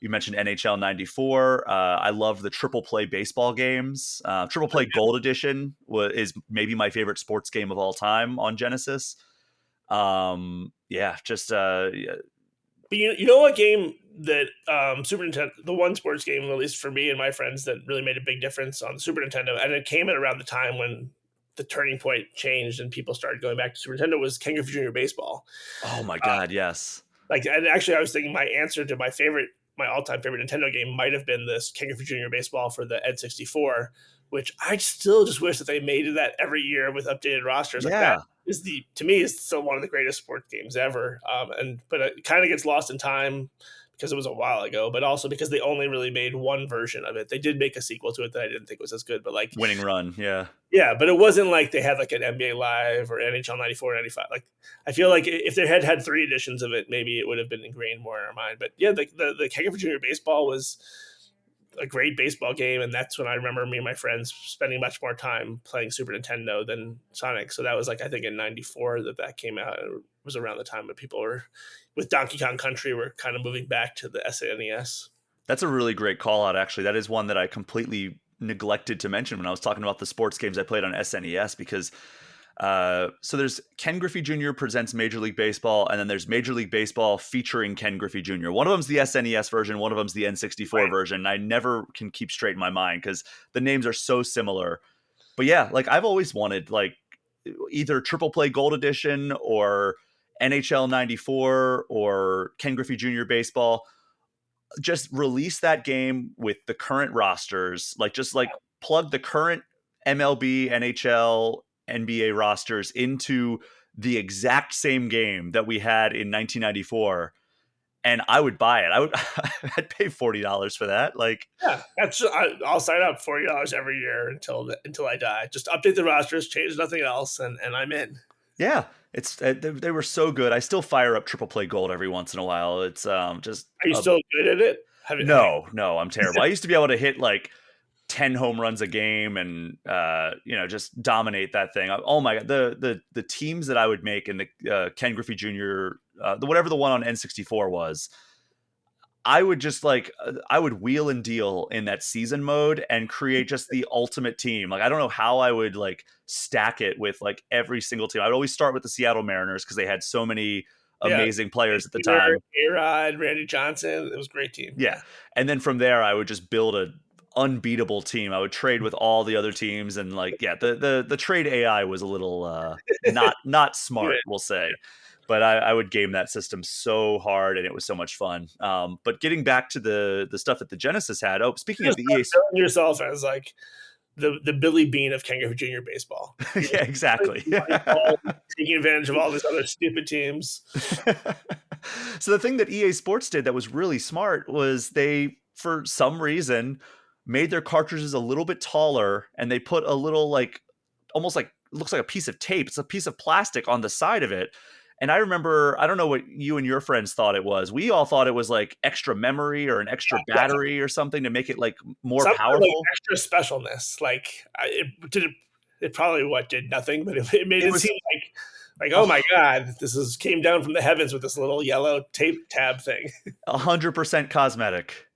you mentioned NHL '94. I love the triple play baseball games. Triple play Gold Edition is maybe my favorite sports game of all time on Genesis. Yeah, just yeah. But you know what game that Super Nintendo, the one sports game, at least for me and my friends, that really made a big difference on the Super Nintendo, and it came at around the time when the turning point changed and people started going back to Super Nintendo, was King of Junior Baseball. Oh my Uh, God, yes. like, and actually, I was thinking my answer to my all-time favorite Nintendo game might have been this King of Junior Baseball for the N64, which I still just wish that they made that every year with updated rosters. Like that Yeah. is to me is still one of the greatest sports games ever. But it kind of gets lost in time because it was a while ago, but also because they only really made one version of it. They did make a sequel to it that I didn't think was as good, but like, Winning Run, yeah. yeah, but it wasn't like they had like an NBA Live or NHL 94, 95. Like, I feel like if they had had three editions of it, maybe it would have been ingrained more in our mind. But yeah, the King of Junior Baseball was a great baseball game, and that's when I remember me and my friends spending much more time playing Super Nintendo than Sonic. So that was like, I think in '94 that came out. It was around the time that people were with Donkey Kong Country were kind of moving back to the SNES. That's a really great call out, actually. That is one that I completely neglected to mention when I was talking about the sports games I played on SNES because so there's Ken Griffey Jr. presents Major League Baseball, and then there's Major League Baseball featuring Ken Griffey Jr. One of them's the SNES version, one of them's the N64 Right. version. I never can keep straight in my mind because the names are so similar. But yeah, like I've always wanted like either Triple Play Gold Edition or NHL 94 or Ken Griffey Jr. Baseball. Just release that game with the current rosters, like just like plug the current MLB, NHL, NBA rosters into the exact same game that we had in 1994, and I would buy it. I'd pay $40 for that. Like, Yeah, I'll sign up $40 every year until I die. Just update the rosters, change nothing else, and I'm in. yeah, it's they were so good. I still fire up Triple Play Gold every once in a while. It's just Are you a still good at it? Have you? no, I'm terrible. I used to be able to hit like 10 home runs a game and just dominate that thing. Oh my god, the teams that I would make in the Ken Griffey Jr. The whatever the one on N64 was, I would just like I would wheel and deal in that season mode and create just the ultimate team. Like I don't know how I would like stack it with like every single team. I'd always start with the Seattle Mariners because they had so many Yeah, amazing players at the Peter, time. A-Rod, Randy Johnson. It was a great team. Yeah. Yeah, And then from there I would just build a unbeatable team. I would trade with all the other teams and like yeah, the trade AI was a little not yeah. smart, we'll say. But I would game that system so hard and it was so much fun. But getting back to the stuff that the Genesis had. Oh, speaking of Just the start EA, billing yourself as like the Billy Bean of Kangaroo Junior baseball. You're yeah, just exactly. taking advantage of all these other stupid teams. So the thing that EA Sports did that was really smart was they, for some reason, made their cartridges a little bit taller, and they put a little like almost like looks like a piece of tape. It's a piece of plastic on the side of it. And I remember, I don't know what you and your friends thought it was. We all thought it was like extra memory or an extra Definitely. battery or something to make it like more Some kind of like powerful. extra specialness. Like it did. It probably did nothing, but it made It it was seem like oh my god, this is came down from the heavens with this little yellow tape tab thing. 100% cosmetic.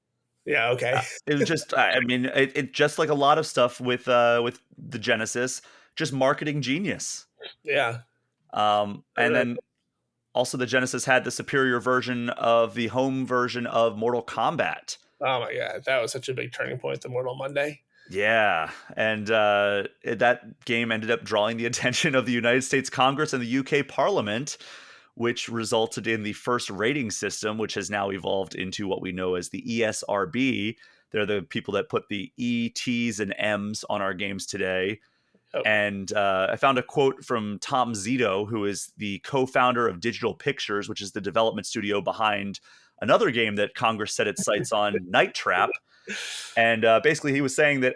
Yeah. Okay. It was just, I mean, it just like a lot of stuff with the Genesis, just marketing genius. Yeah. And then also the Genesis had the superior version of the home version of Mortal Kombat. Oh my god, that was such a big turning point. The Mortal Monday. Yeah, and that game ended up drawing the attention of the United States Congress and the UK Parliament, which resulted in the first rating system, which has now evolved into what we know as the ESRB. They're the people that put the E, T's, and M's on our games today. Oh, And I found a quote from Tom Zito, who is the co-founder of Digital Pictures, which is the development studio behind another game that Congress set its sights on, Night Trap. And basically, he was saying that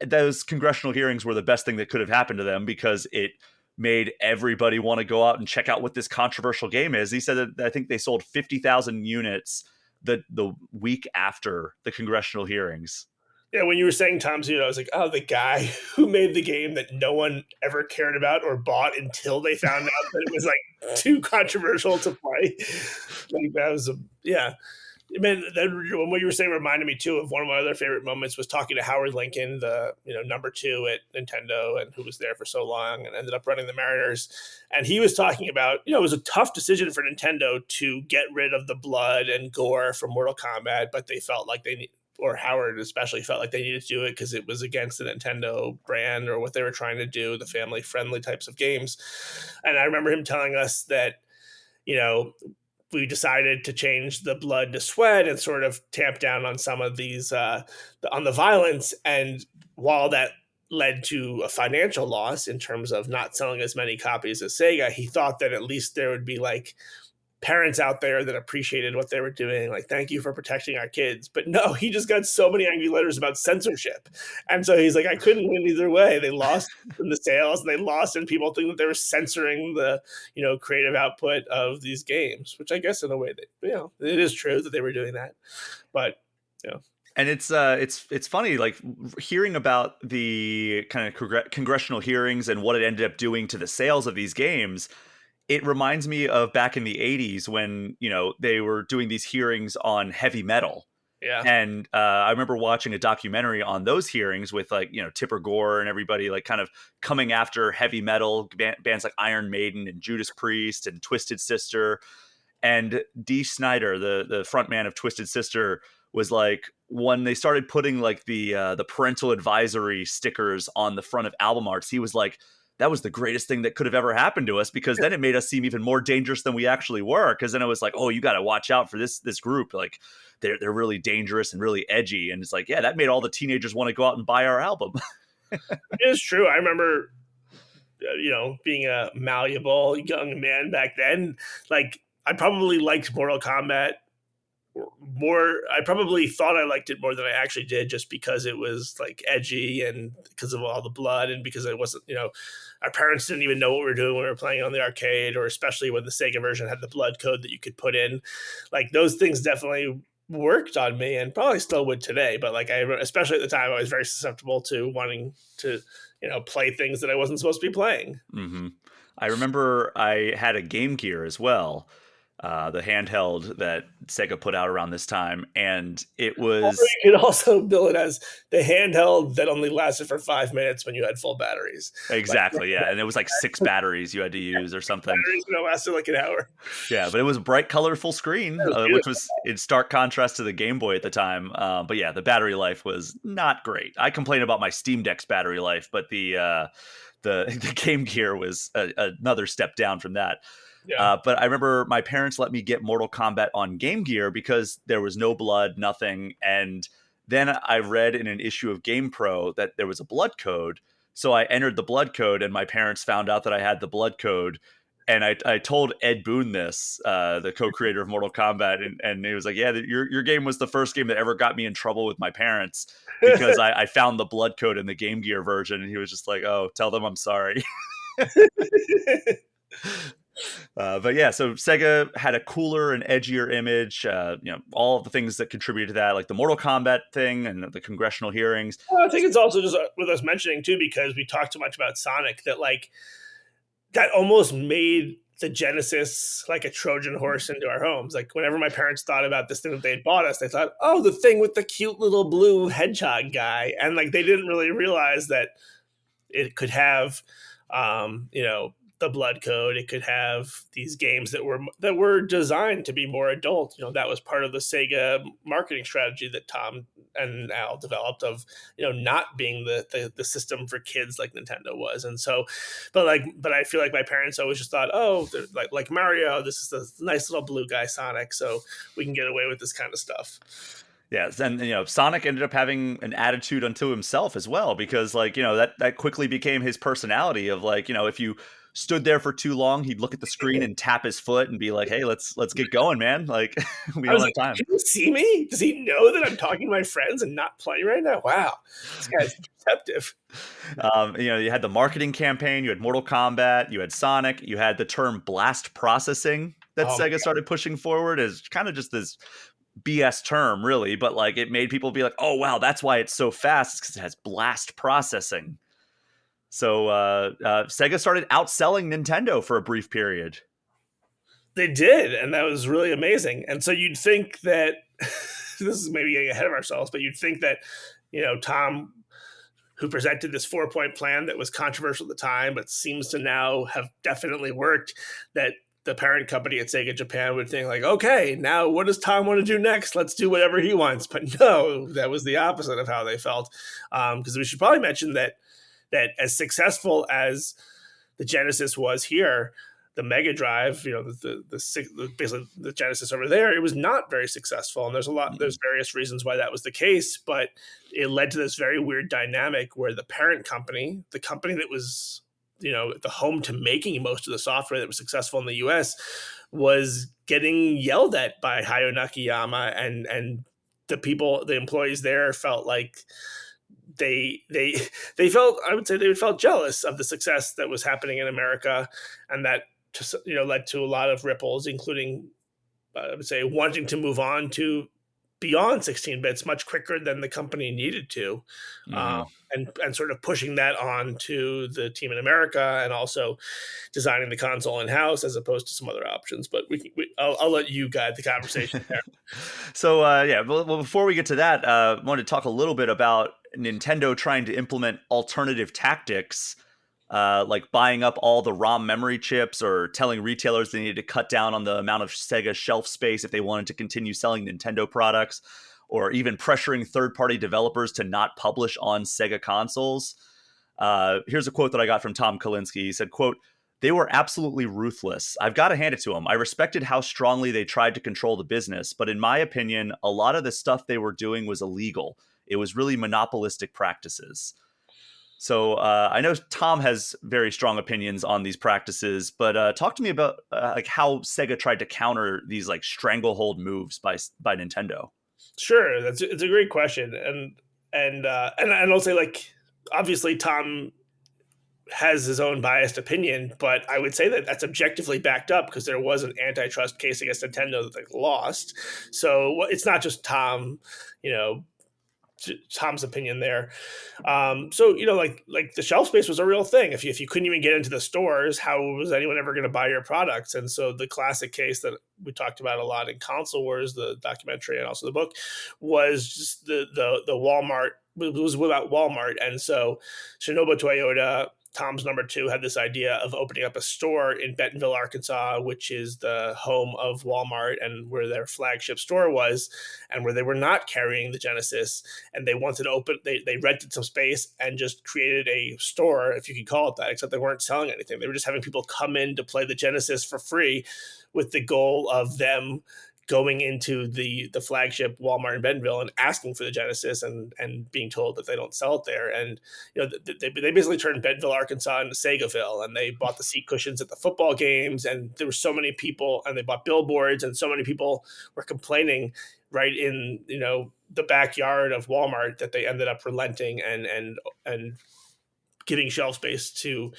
those congressional hearings were the best thing that could have happened to them because it made everybody want to go out and check out what this controversial game is. He said that I think they sold 50,000 units the week after the congressional hearings. yeah. When you were saying Tom Zito, I was like, oh, the guy who made the game that no one ever cared about or bought until they found out that it was like too controversial to play. Like that was yeah. I mean, what you were saying reminded me too of one of my other favorite moments was talking to Howard Lincoln, the number two at Nintendo, and who was there for so long and ended up running the Mariners. And he was talking about it was a tough decision for Nintendo to get rid of the blood and gore from Mortal Kombat, but they felt like or Howard especially felt like they needed to do it because it was against the Nintendo brand or what they were trying to do, the family friendly types of games. And I remember him telling us that you know we decided to change the blood to sweat and sort of tamp down on some of these on the violence. And while that led to a financial loss in terms of not selling as many copies as Sega, he thought that at least there would be like parents out there that appreciated what they were doing, like, thank you for protecting our kids. But no, he just got so many angry letters about censorship. And so he's like, I couldn't win either way. They lost in the sales and they lost in people thinking that they were censoring the, creative output of these games, which I guess in a way that, it is true that they were doing that. But, you know, And it's funny, like hearing about the kind of congressional hearings and what it ended up doing to the sales of these games. It reminds me of back in the 80s when, they were doing these hearings on heavy metal. yeah. And I remember watching a documentary on those hearings with like, Tipper Gore and everybody like kind of coming after heavy metal bands like Iron Maiden and Judas Priest and Twisted Sister. And Dee Snider, the front man of Twisted Sister, was like, when they started putting like the parental advisory stickers on the front of album arts, he was like, that was the greatest thing that could have ever happened to us, because then it made us seem even more dangerous than we actually were. Because then it was like, oh, you got to watch out for this group, like they're really dangerous and really edgy. And it's like, yeah, that made all the teenagers want to go out and buy our album. It is true. I remember, being a malleable young man back then. Like, I probably liked Mortal Kombat more. I probably thought I liked it more than I actually did, just because it was like edgy and because of all the blood, and because it wasn't, our parents didn't even know what we were doing when we were playing on the arcade, or especially when the Sega version had the blood code that you could put in. Like, those things definitely worked on me, and probably still would today. But like, especially at the time, I was very susceptible to wanting to, play things that I wasn't supposed to be playing. Mm-hmm. I remember I had a Game Gear as well, the handheld that Sega put out around this time, and it Or was you could also bill it as the handheld that only lasted for 5 minutes when you had full batteries. Like, exactly, yeah, and it was like 6 batteries you had to use or something. batteries that lasted like an hour. Yeah, but it was a bright, colorful screen, That was which beautiful. was in stark contrast to the Game Boy at the time. But yeah, the battery life was not great. I complain about my Steam Deck's battery life, but the Game Gear was another step down from that. Yeah. But I remember my parents let me get Mortal Kombat on Game Gear because there was no blood, nothing. And then I read in an issue of Game Pro that there was a blood code. So I entered the blood code, and my parents found out that I had the blood code. And I told Ed Boon this, the co-creator of Mortal Kombat, and he was like, "Yeah, your game was the first game that ever got me in trouble with my parents, because I found the blood code in the Game Gear version." And he was just like, "Oh, tell them I'm sorry." But yeah, so Sega had a cooler and edgier image. All of the things that contributed to that, like the Mortal Kombat thing and the congressional hearings. Well, I think it's also just with us mentioning too, because we talked too much about Sonic, that like that almost made the Genesis like a Trojan horse into our homes. Like, whenever my parents thought about this thing that they'd bought us, they thought, oh, the thing with the cute little blue hedgehog guy. And like, they didn't really realize that it could have, the blood code. It could have these games that were designed to be more adult. That was part of the Sega marketing strategy that Tom and Al developed, of not being the system for kids like Nintendo was. And so, but I feel like my parents always just thought, oh, they're like Mario, this is the nice little blue guy Sonic, so we can get away with this kind of stuff. Yes, and Sonic ended up having an attitude unto himself as well, because like that quickly became his personality of like if you stood there for too long, he'd look at the screen and tap his foot and be like, "Hey, let's get going, man! Like we I don't was have like, time." can you see me? Does he know that I'm talking to my friends and not playing right now? Wow, this guy's perceptive. You had the marketing campaign, you had Mortal Kombat, you had Sonic, you had the term blast processing that Oh, Sega started pushing forward as kind of just this BS term, really, but like it made people be like, "Oh wow, that's why it's so fast, because it has blast processing." So Sega started outselling Nintendo for a brief period. they did, and that was really amazing. And so you'd think that this is maybe getting ahead of ourselves, but you'd think that Tom, who presented this 4-point plan that was controversial at the time, but seems to now have definitely worked, that the parent company at Sega Japan would think like, okay, now what does Tom want to do next? Let's do whatever he wants. But no, that was the opposite of how they felt. Because we should probably mention that as successful as the Genesis was here, the Mega Drive, basically the Genesis over there, it was not very successful, and there's various reasons why that was the case, but it led to this very weird dynamic where the parent company, the company that was the home to making most of the software that was successful in the U.S., was getting yelled at by Hayao Nakayama, and the employees there felt like they they felt, I would say, they felt jealous of the success that was happening in America, and that just, led to a lot of ripples, including, I would say, wanting to move on to beyond 16 bits much quicker than the company needed to, uh, Hmm. and sort of pushing that on to the team in America, and also designing the console in house as opposed to some other options. But I'll let you guide the conversation there. So yeah, well, before we get to that, I wanted to talk a little bit about Nintendo trying to implement alternative tactics, like buying up all the ROM memory chips or telling retailers they needed to cut down on the amount of Sega shelf space if they wanted to continue selling Nintendo products, or even pressuring third-party developers to not publish on Sega consoles. Here's a quote that I got from Tom Kalinske. He said, quote, "They were absolutely ruthless. I've got to hand it to them. I respected how strongly they tried to control the business, but in my opinion, a lot of the stuff they were doing was illegal. It was really monopolistic practices." So I know Tom has very strong opinions on these practices, but talk to me about like how Sega tried to counter these like stranglehold moves by Nintendo. Sure, it's a great question, and I'll say, like, obviously Tom has his own biased opinion, but I would say that that's objectively backed up because there was an antitrust case against Nintendo that they lost. So it's not just Tom, you know, Tom's opinion there. So like the shelf space was a real thing. If you couldn't even get into the stores, how was anyone ever going to buy your products? And so the classic case that we talked about a lot in Console Wars, the documentary and also the book, was just the Walmart. It was about Walmart, and so Shinobu Toyota, Tom's number two, had this idea of opening up a store in Bentonville, Arkansas, which is the home of Walmart and where their flagship store was, and where they were not carrying the Genesis, and they wanted to open, they rented some space and just created a store, if you could call it that, except they weren't selling anything. They were just having people come in to play the Genesis for free, with the goal of them going into the flagship Walmart in Bentonville and asking for the Genesis, and being told that they don't sell it there. And they basically turned Bentonville, Arkansas into Segaville, and they bought the seat cushions at the football games, and there were so many people, and they bought billboards, and so many people were complaining right in the backyard of Walmart, that they ended up relenting and giving shelf space to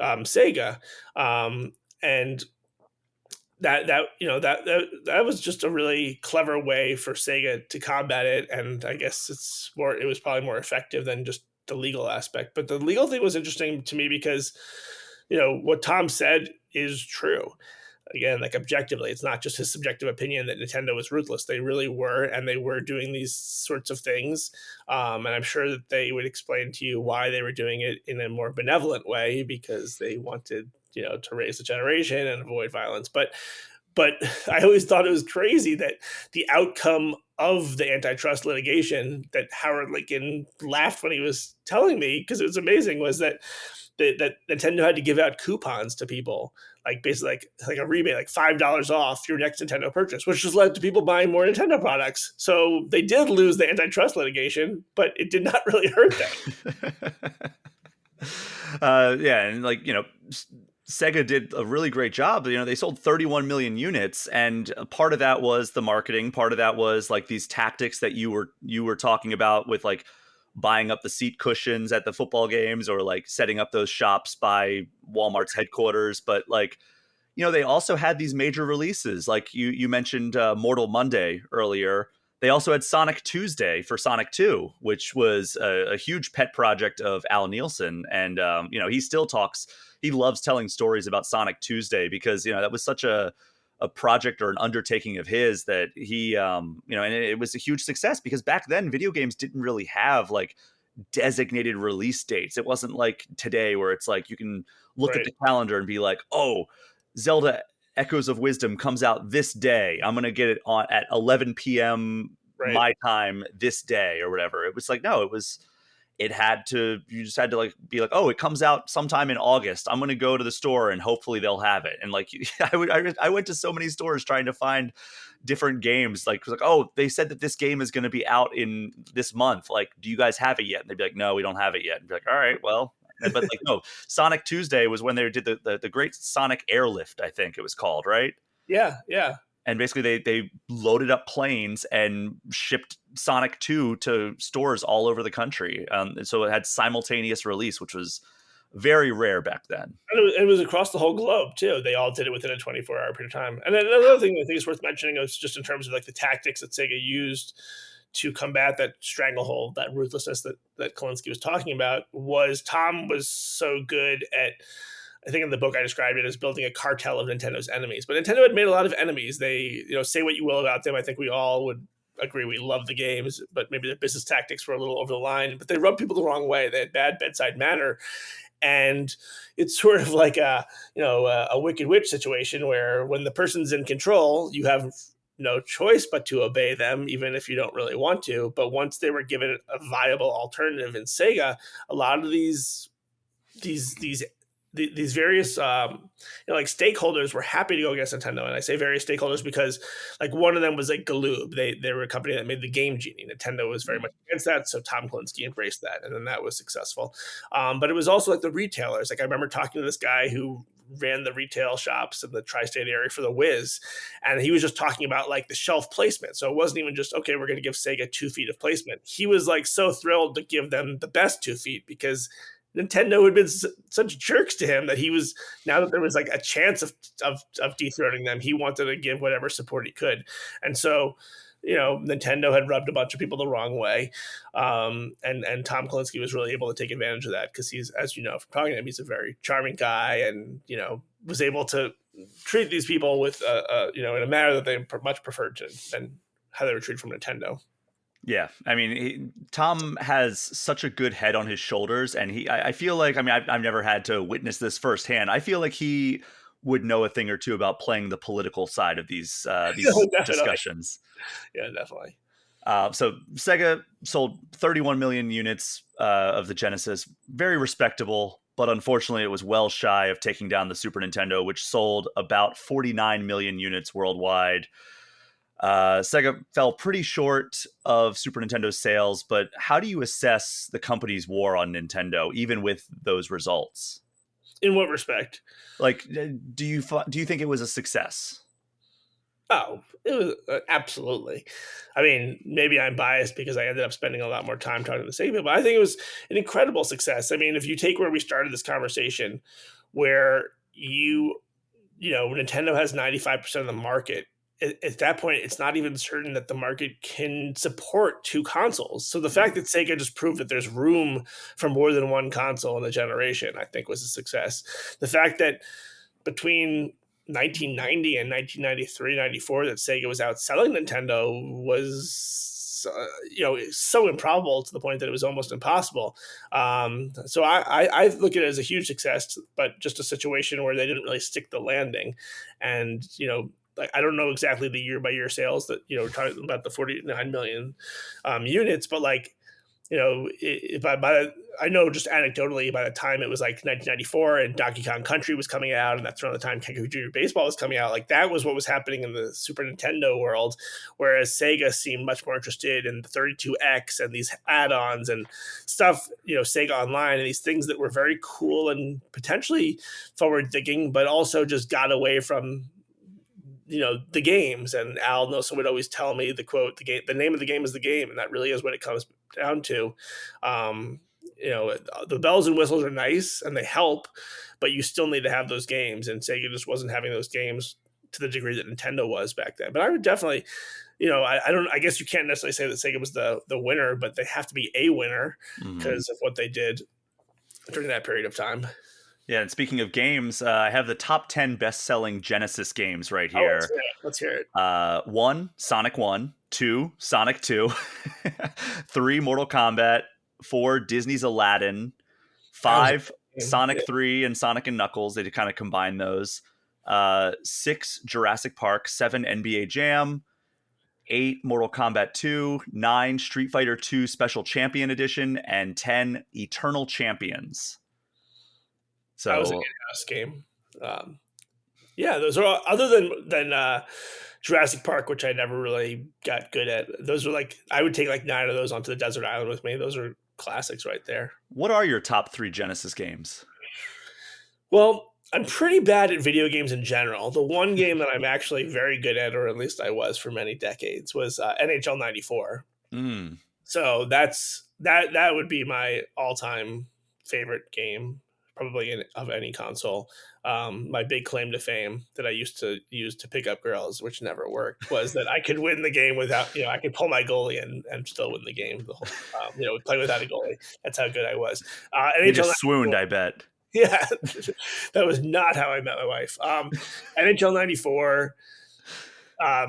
Sega. And that was just a really clever way for Sega to combat it, and I guess it was probably more effective than just the legal aspect. But the legal thing was interesting to me because what Tom said is true. Again, like, objectively, it's not just his subjective opinion that Nintendo was ruthless. They really were, and they were doing these sorts of things. And I'm sure that they would explain to you why they were doing it in a more benevolent way, because they wanted, to raise the generation and avoid violence. But I always thought it was crazy that the outcome of the antitrust litigation, that Howard Lincoln laughed when he was telling me, because it was amazing, was that Nintendo had to give out coupons to people, like basically like a rebate, like $5 off your next Nintendo purchase, which just led to people buying more Nintendo products. So they did lose the antitrust litigation, but it did not really hurt them. Yeah, and like Sega did a really great job. They sold 31 million units, and part of that was the marketing. Part of that was like these tactics that you were talking about, with like buying up the seat cushions at the football games, or like setting up those shops by Walmart's headquarters. But like, they also had these major releases. Like you mentioned Mortal Monday earlier. They also had Sonic Tuesday for Sonic 2, which was a huge pet project of Al Nielsen. And, he still talks, he loves telling stories about Sonic Tuesday, because, that was such a project or an undertaking of his, that he, and it was a huge success, because back then video games didn't really have like designated release dates. It wasn't like today where it's like you can look at Right, the calendar and be like, oh, Zelda Echoes of Wisdom comes out this day. I'm going to get it on at 11 p.m. right. my time this day, or whatever. It was like, no, you just had to like be like, oh, it comes out sometime in August. I'm going to go to the store and hopefully they'll have it. And like, I went to so many stores trying to find different games. Like, oh, they said that this game is going to be out in this month. Like, do you guys have it yet? And they'd be like, no, we don't have it yet. And be like, all right, well. But like, no, Sonic Tuesday was when they did the Great Sonic Airlift, I think it was called, right? Yeah, yeah. And basically they loaded up planes and shipped Sonic 2 to stores all over the country. And so it had simultaneous release, which was very rare back then. And it was across the whole globe too. They all did it within a 24-hour period of time. And then another thing I think is worth mentioning is just in terms of like the tactics that Sega used to combat that stranglehold, that ruthlessness that Kalinske was talking about, was Tom was so good at. I think in the book I described it as building a cartel of Nintendo's enemies. But Nintendo had made a lot of enemies. They, say what you will about them. I think we all would agree we love the games, but maybe their business tactics were a little over the line. But they rubbed people the wrong way. They had bad bedside manner, and it's sort of like a wicked witch situation where when the person's in control, you have no choice but to obey them, even if you don't really want to. But once they were given a viable alternative in Sega, a lot of these these these various like stakeholders were happy to go against Nintendo, and I say various stakeholders because like one of them was like Galoob. They were a company that made the Game Genie. Nintendo was very much against that, so Tom Kalinske embraced that, and then that was successful. But it was also like the retailers. Like I remember talking to this guy who ran the retail shops in the tri-state area for the Wiz, and he was just talking about like the shelf placement. So it wasn't even just okay, we're going to give Sega 2 feet of placement. He was like so thrilled to give them the best 2 feet because Nintendo had been such jerks to him that he was, now that there was like a chance of dethroning them, he wanted to give whatever support he could. And so, Nintendo had rubbed a bunch of people the wrong way, and Tom Kalinske was really able to take advantage of that because he's, as you know from talking to him, he's a very charming guy, and was able to treat these people with in a manner that they much preferred to than how they were treated from Nintendo. Yeah, I mean, Tom has such a good head on his shoulders, and I feel like, I mean, I've never had to witness this firsthand. I feel like he would know a thing or two about playing the political side of these Definitely, discussions. yeah, definitely. So Sega sold 31 million units of the Genesis, very respectable, but unfortunately, it was well shy of taking down the Super Nintendo, which sold about 49 million units worldwide. Sega fell pretty short of Super Nintendo's sales, but how do you assess the company's war on Nintendo, even with those results? In what respect? Like, do you think it was a success? Oh, it was absolutely. I mean, maybe I'm biased because I ended up spending a lot more time talking to the Sega, but I think it was an incredible success. I mean, if you take where we started this conversation, where Nintendo has 95% of the market. At that point, it's not even certain that the market can support two consoles. So the fact that Sega just proved that there's room for more than one console in a generation, I think was a success. The fact that between 1990 and 1993, 94, that Sega was outselling Nintendo was, so improbable to the point that it was almost impossible. So I look at it as a huge success, but just a situation where they didn't really stick the landing. And, like I don't know exactly the year by year sales that we're talking about the 49 million units, but like if I know just anecdotally by the time it was like 1994 and Donkey Kong Country was coming out, and that's around the time Kentucky Junior Baseball was coming out, like that was what was happening in the Super Nintendo world, whereas Sega seemed much more interested in the 32X and these add-ons and stuff, Sega Online and these things that were very cool and potentially forward thinking, but also just got away from the games. And Al Nelson would always tell me the name of the game is the game, and that really is what it comes down to. um the bells and whistles are nice and they help, but you still need to have those games, and Sega just wasn't having those games to the degree that Nintendo was back then. But I would definitely, I guess you can't necessarily say that Sega was the winner, but they have to be a winner Mm-hmm. because of what they did during that period of time. Yeah, and speaking of games, I have the top 10 best-selling Genesis games right Oh, let's here. hear it. Let's hear it. One, Sonic 1. Two, Sonic 2. Three, Mortal Kombat. Four, Disney's Aladdin. That was a Five, good game. Sonic Yeah. 3 and Sonic and Knuckles. They kind of combine those. Six, Jurassic Park. Seven, NBA Jam. Eight, Mortal Kombat 2. Nine, Street Fighter 2 Special Champion Edition. And 10, Eternal Champions. That was an So in-house game. Um, yeah, those are all, other than Jurassic Park, which I never really got good at. Those are like I would take like 9 of those onto the desert island with me. Those are classics right there. what are your top three Genesis games? Well, I'm pretty bad at video games in general. The one game that I'm actually very good at, or at least I was for many decades, was NHL '94. Mm. So that would be my all-time favorite game, probably of any console. My big claim to fame that I used to use to pick up girls, which never worked, was that I could win the game without, I could pull my goalie and still win the game. The whole, play without a goalie. That's how good I was. You NHL just swooned, 94. I bet. Yeah, that was not how I met my wife. NHL '94,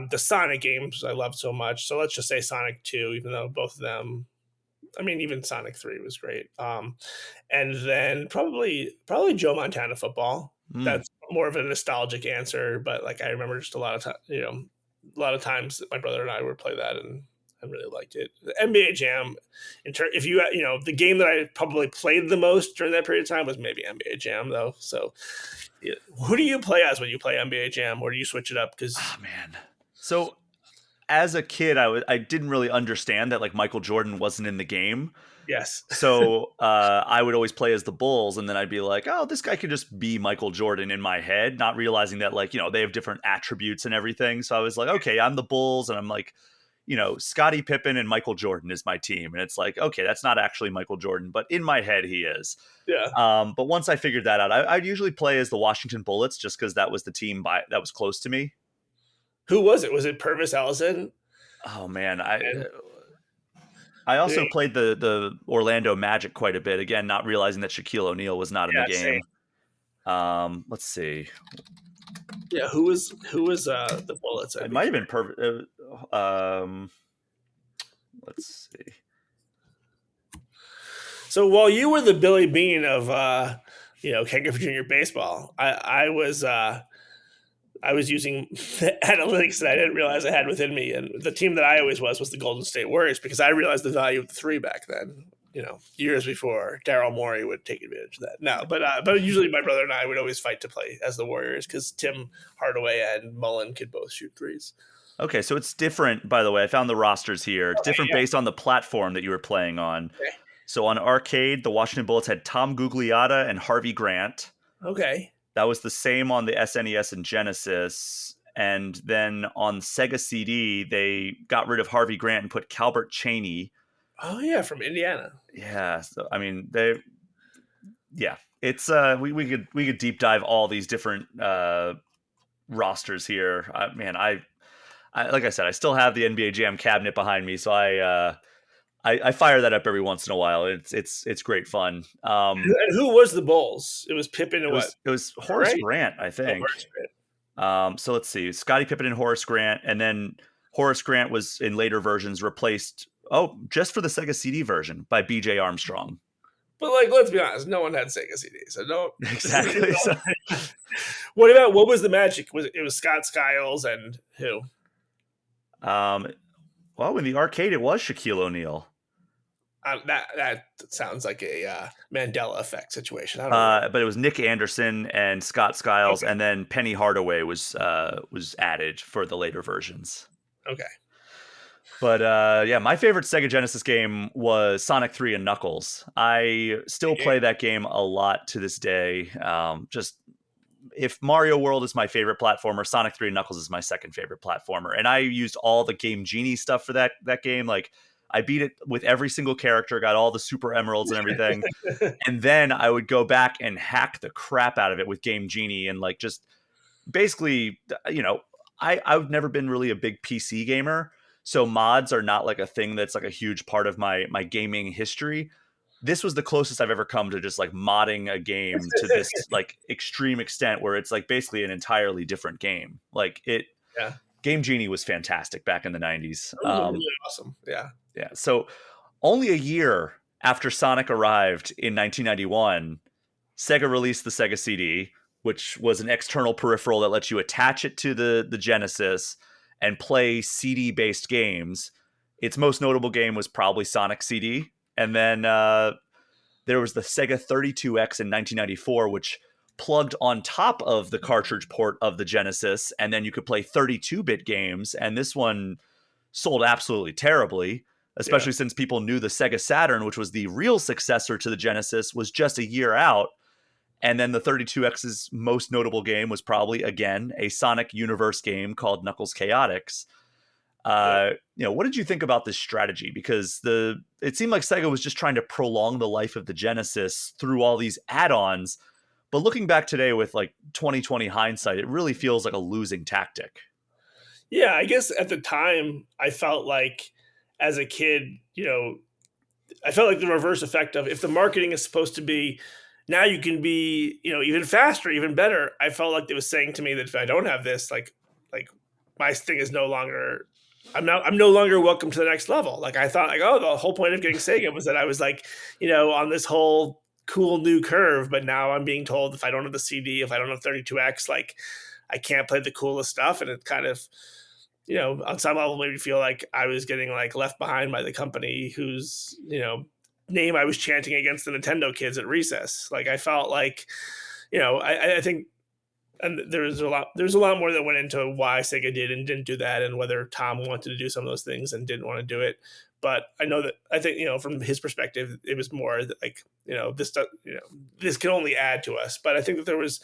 the Sonic games I loved so much. So let's just say Sonic 2, even though both of them, I mean, even Sonic 3 was great. And then probably Joe Montana football. Mm. That's more of a nostalgic answer, but like I remember just a lot of time, a lot of times that my brother and I would play that, and I really liked it. The NBA Jam, if you the game that I probably played the most during that period of time was maybe NBA Jam though. So, yeah. Who do you play as when you play NBA Jam, or do you switch it up? Oh Because man. So as a kid, I didn't really understand that like Michael Jordan wasn't in the game. yes, So I would always play as the Bulls, and then I'd be like, "Oh, this guy could just be Michael Jordan" in my head, not realizing that like they have different attributes and everything. So I was like, "Okay, I'm the Bulls," and I'm like, Scottie Pippen and Michael Jordan is my team, and it's like, okay, that's not actually Michael Jordan, but in my head he is. yeah. But once I figured that out, I'd usually play as the Washington Bullets just because that was the team that was close to me. Who was it? Was it Purvis Ellison? Oh man, And I yeah, also played the Orlando Magic quite a bit. Again, not realizing that Shaquille O'Neal was not in the same. game. Let's see. Yeah, who was the Bullets? I'd It be might have curious. been perfect. Let's see. So while you were the Billy Bean of Ken Griffey Jr. baseball, I was using the analytics that I didn't realize I had within me, and the team that I always was the Golden State Warriors because I realized the value of the three back then. Years before Daryl Morey would take advantage of that. No, but usually my brother and I would always fight to play as the Warriors because Tim Hardaway and Mullen could both shoot threes. Okay, so it's different. By the way, I found the rosters here. It's Okay, different yeah. based on the platform that you were playing on. Okay. So on arcade, the Washington Bullets had Tom Gugliotta and Harvey Grant. Okay. That was the same on the SNES and Genesis. And then on Sega CD, they got rid of Harvey Grant and put Calbert Cheney. Oh yeah, from Indiana. Yeah, so I mean yeah, it's we could deep dive all these different rosters here. Man, I like I said, I still have the NBA Jam cabinet behind me, so I fire that up every once in a while. It's great fun. And who was the Bulls? It was Pippen and It what? was it was Horace Right? Grant, I Oh, think. Horace Grant. So let's see, Scottie Pippen and Horace Grant, and then Horace Grant was in later versions replaced. Oh, just for the Sega CD version by B.J. Armstrong. But like, let's be honest, no one had Sega CDs, so don't. Exactly. So, What was the magic? It was Scott Skiles and who? um, well, in the arcade, it was Shaquille O'Neal. That sounds like a Mandela effect situation. I don't know. But it was Nick Anderson and Scott Skiles, Okay, and then Penny Hardaway was added for the later versions. okay. But yeah, my favorite Sega Genesis game was Sonic 3 and Knuckles. I still Yeah. play that game a lot to this day. Just if Mario World is my favorite platformer, Sonic 3 and Knuckles is my second favorite platformer. And I used all the Game Genie stuff for that game. Like I beat it with every single character, got all the super emeralds and everything. And then I would go back and hack the crap out of it with Game Genie and like just basically, I've never been really a big PC gamer, so mods are not like a thing that's like a huge part of my gaming history. This was the closest I've ever come to just like modding a game to this like extreme extent where it's like basically an entirely different game. Like it, Yeah, Game Genie was fantastic back in the 90s. that was really awesome. Yeah. Yeah. So only a year after Sonic arrived in 1991, Sega released the Sega CD, which was an external peripheral that lets you attach it to the Genesis and play CD based games. Its most notable game was probably Sonic CD. And then there was the Sega 32X in 1994, which plugged on top of the cartridge port of the Genesis. And then you could play 32-bit games. And this one sold absolutely terribly, Yeah. especially since people knew the Sega Saturn, which was the real successor to the Genesis, was just a year out. And then the 32X's most notable game was probably, again, a Sonic Universe game called Knuckles Chaotix. Yep. What did you think about this strategy? Because it seemed like Sega was just trying to prolong the life of the Genesis through all these add-ons. But looking back today with like 2020 hindsight, it really feels like a losing tactic. Yeah, I guess at the time I felt like as a kid, I felt like the reverse effect of if the marketing is supposed to be now you can be, even faster, even better. I felt like it was saying to me that if I don't have this, like my thing is no longer I'm no longer welcome to the next level. Like I thought like, oh, the whole point of getting Sega was that I was like, on this whole cool new curve, but now I'm being told if I don't have the CD, if I don't have 32X, like I can't play the coolest stuff. And it kind of, on some level made me feel like I was getting like left behind by the company whose, name I was chanting against the Nintendo kids at recess. Like I felt like, I think and there's a lot more that went into why Sega did and didn't do that and whether Tom wanted to do some of those things and didn't want to do it. But I think, from his perspective, it was more that like, this can only add to us. But I think that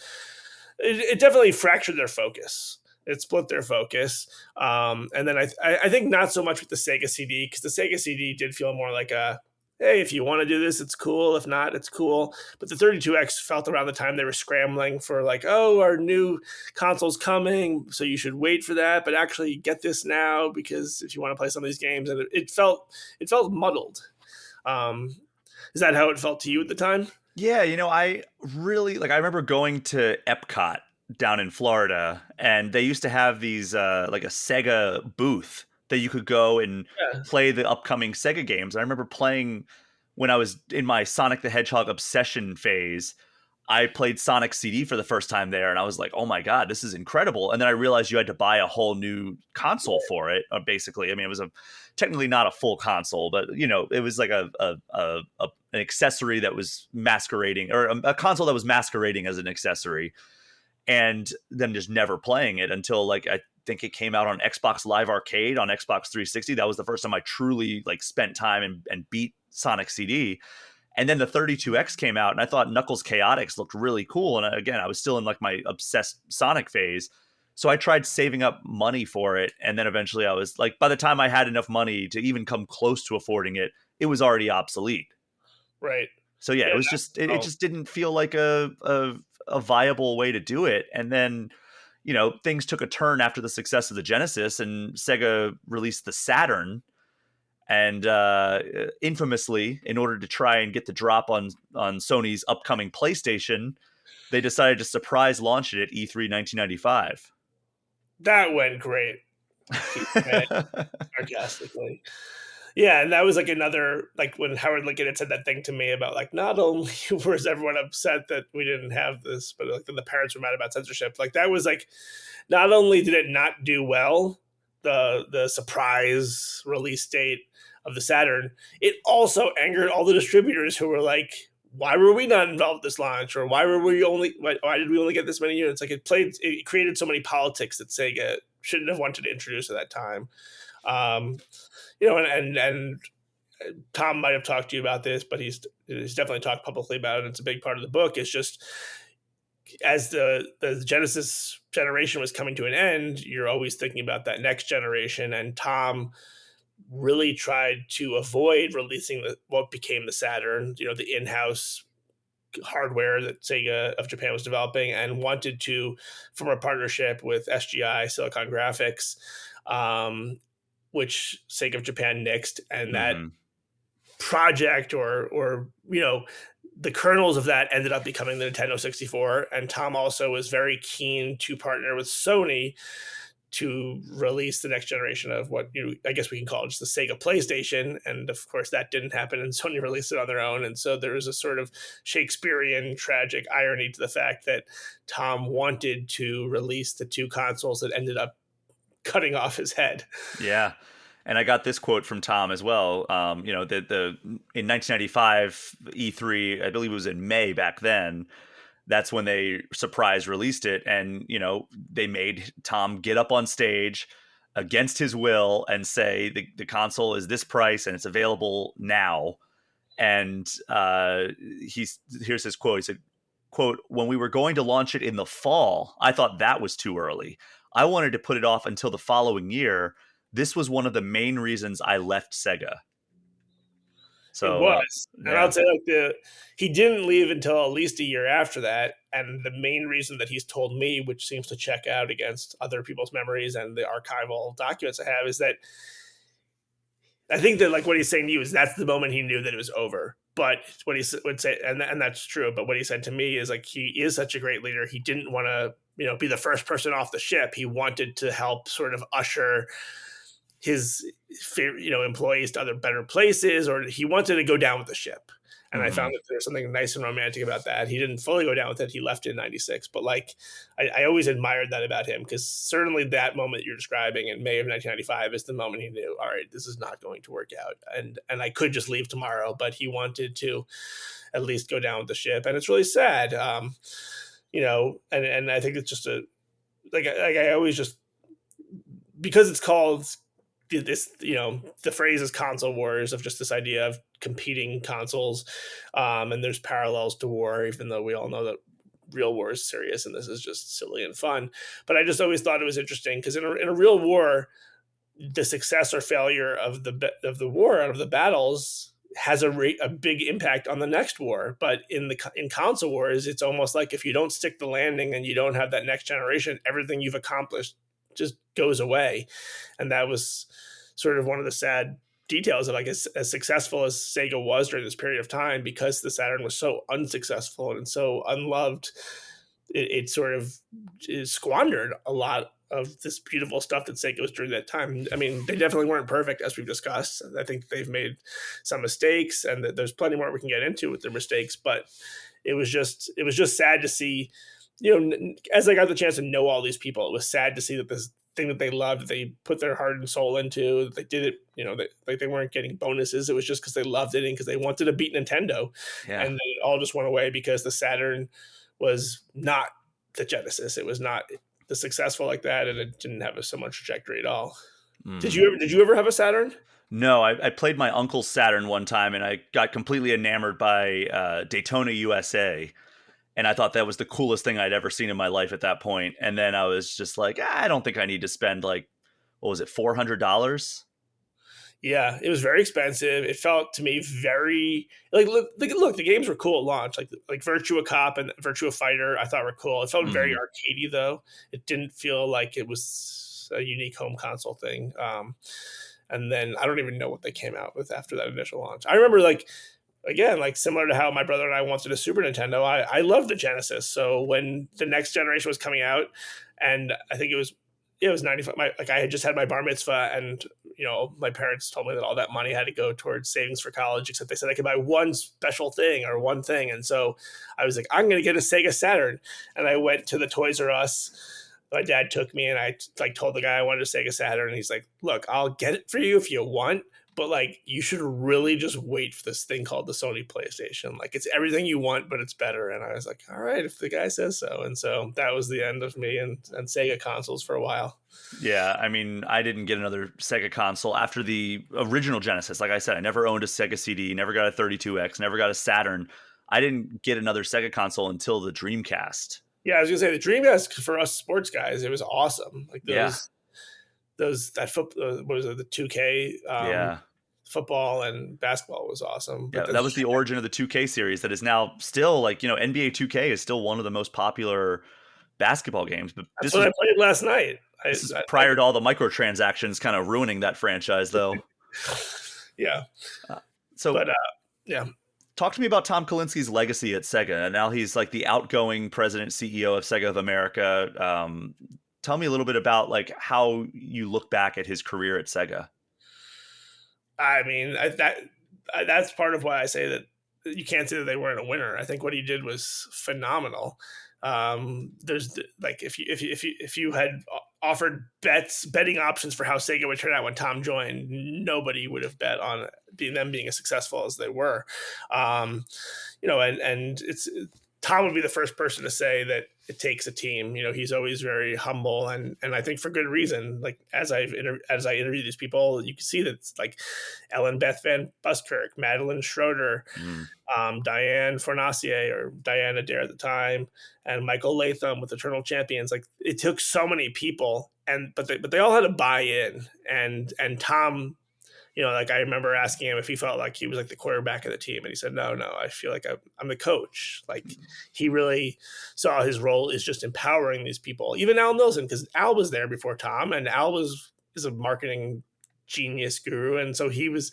it definitely fractured their focus. It split their focus. And then I think not so much with the Sega CD, because the Sega CD did feel more like a, hey, if you want to do this, it's cool. If not, it's cool. But the 32X felt around the time they were scrambling for like, oh, our new console's coming, so you should wait for that. But actually, get this now because if you want to play some of these games, and it felt muddled. Um, is that how it felt to you at the time? Yeah, I really like. I remember going to Epcot down in Florida, and they used to have these like a Sega booth that you could go and Yeah, play the upcoming Sega games. I remember playing when I was in my Sonic the Hedgehog obsession phase. I played Sonic CD for the first time there, and I was like, "Oh my god, this is incredible!" And then I realized you had to buy a whole new console for it. Basically, I mean, it was technically not a full console, but it was like an accessory that was masquerading, or a console that was masquerading as an accessory, and then just never playing it until like I think it came out on Xbox Live Arcade on Xbox 360. That was the first time I truly like spent time and beat Sonic CD. And then the 32X came out, and I thought Knuckles Chaotix looked really cool. And again, I was still in like my obsessed Sonic phase. So I tried saving up money for it. And then eventually I was like, by the time I had enough money to even come close to affording it, it was already obsolete. right. So yeah, it Yeah. was just, it Oh, just didn't feel like a viable way to do it. And then, things took a turn after the success of the Genesis, and Sega released the Saturn, and infamously, in order to try and get the drop on Sony's upcoming PlayStation, they decided to surprise launch it at E3 1995. that went great. He said sarcastically. Yeah, and that was like another like when Howard Lincoln had said that thing to me about like not only was everyone upset that we didn't have this, but like the parents were mad about censorship. Like that was like not only did it not do well, the surprise release date of the Saturn, it also angered all the distributors who were like, why were we not involved in this launch, or why did we only get this many units? Like it created so many politics that Sega shouldn't have wanted to introduce at that time. Um, and Tom might have talked to you about this, but he's definitely talked publicly about it. And it's a big part of the book. It's just as the Genesis generation was coming to an end, you're always thinking about that next generation. And Tom really tried to avoid releasing what became the Saturn, the in-house hardware that Sega of Japan was developing, and wanted to form a partnership with SGI Silicon Graphics, which Sega of Japan nixed, and that Mm-hmm. project or the kernels of that ended up becoming the Nintendo 64. And Tom also was very keen to partner with Sony to release the next generation of what I guess we can call it just the Sega PlayStation. And of course, that didn't happen, and Sony released it on their own. And so there was a sort of Shakespearean tragic irony to the fact that Tom wanted to release the two consoles that ended up cutting off his head. Yeah. And I got this quote from Tom as well. In 1995 E3, I believe it was in May back then. That's when they surprise released it, and they made Tom get up on stage against his will and say the console is this price and it's available now. And here's his quote. He said, quote, when we were going to launch it in the fall, I thought that was too early. I wanted to put it off until the following year. This was one of the main reasons I left Sega. It So, was, and I'll yeah. say he didn't leave until at least a year after that. And the main reason that he's told me, which seems to check out against other people's memories and the archival documents I have, is that I think that like what he's saying to you is that's the moment he knew that it was over. But what he would say, and that's true. But what he said to me is like he is such a great leader. He didn't want to, be the first person off the ship. He wanted to help sort of usher his employees to other better places, or he wanted to go down with the ship. And I Hmm. found that there's something nice and romantic about that. He didn't fully go down with it. He left in 96. But like, I always admired that about him because certainly that moment you're describing in May of 1995 is the moment he knew, all right, this is not going to work out. And I could just leave tomorrow, but he wanted to at least go down with the ship. And it's really sad. And I think it's just I always just, because it's called this, the phrase is console wars, of just this idea of competing consoles, and there's parallels to war, even though we all know that real war is serious and this is just silly and fun. But I just always thought it was interesting because in a real war, the success or failure of the war, out of the battles, has a big impact on the next war. But in console wars, it's almost like if you don't stick the landing and you don't have that next generation, everything you've accomplished just goes away. And that was sort of one of the sad details of, like, as successful as Sega was during this period of time, because the Saturn was so unsuccessful and so unloved, it sort of squandered a lot of this beautiful stuff that Sega was during that time. I mean, they definitely weren't perfect, as we've discussed. I think they've made some mistakes, and that there's plenty more we can get into with their mistakes. But it was just sad to see, as I got the chance to know all these people, it was sad to see that this thing that they loved, that they put their heart and soul into, that they did it, that like they weren't getting bonuses. It was just because they loved it and because they wanted to beat Nintendo, Yeah. and then it all just went away because the Saturn was not the Genesis. It was not the successful like that, and it didn't have so much trajectory at all. Did Hmm. you ever did you ever have a Saturn? No, I played my uncle's Saturn one time and I got completely enamored by Daytona USA. And I thought that was the coolest thing I'd ever seen in my life at that point. And then I was just like, I don't think I need to spend like, what was it, $400? Yeah, it was very expensive. It felt to me very like look, the games were cool at launch, like Virtua Cop and Virtua Fighter. I thought were cool. It felt very Hmm. arcadey though. It didn't feel like it was a unique home console thing. And then I don't even know what they came out with after that initial launch. I remember, like, again, like similar to how my brother and I wanted a Super Nintendo, I loved the Genesis. So when the next generation was coming out, and I think it was 95. Like, I had just had my bar mitzvah, and my parents told me that all that money had to go towards savings for college. Except they said I could buy one special thing or one thing, and so I was like, I'm going to get a Sega Saturn, and I went to the Toys R Us. My dad took me, and I like told the guy I wanted a Sega Saturn, and he's like, "Look, I'll get it for you if you want, but like you should really just wait for this thing called the Sony PlayStation. Like, it's everything you want, but it's better." And I was like, "All right, if the guy says so." And so that was the end of me and Sega consoles for a while. Yeah, I mean, I didn't get another Sega console after the original Genesis. Like I said, I never owned a Sega CD, never got a 32X, never got a Saturn. I didn't get another Sega console until the Dreamcast. Yeah, I was gonna say the Dreamcast for us sports guys, it was awesome. Like Yeah, those that foot what was it, the 2K yeah. football and basketball was awesome. But Yeah, then that was the origin of the 2K series that is now still like, NBA 2K is still one of the most popular basketball games, but that's what I played last night. this is prior to all the microtransactions kind of ruining that franchise though. Yeah, Uh, so but yeah. talk to me about Tom Kalinski's legacy at Sega. And now he's like the outgoing president CEO of Sega of America. Tell me a little bit about like how you look back at his career at Sega. I mean, that's part of why I say that you can't say that they weren't a winner. I think what he did was phenomenal. There's like if you had offered betting options for how Sega would turn out when Tom joined, nobody would have bet on them being as successful as they were. And it's Tom would be the first person to say that it takes a team. He's always very humble, and I think for good reason. Like as I interview these people, you can see that it's like Ellen Beth Van Buskirk, Madeline Schroeder, Mm. Diane Fornacier or Diane Adair at the time, and Michael Latham with Eternal Champions. Like it took so many people, and but they all had to buy in, and Tom. Like I remember asking him if he felt like he was like the quarterback of the team, and he said, "No, no, I feel like I'm the coach." Like he really saw his role is just empowering these people. Even Al Milson, because Al was there before Tom, and Al is a marketing genius guru, and so he was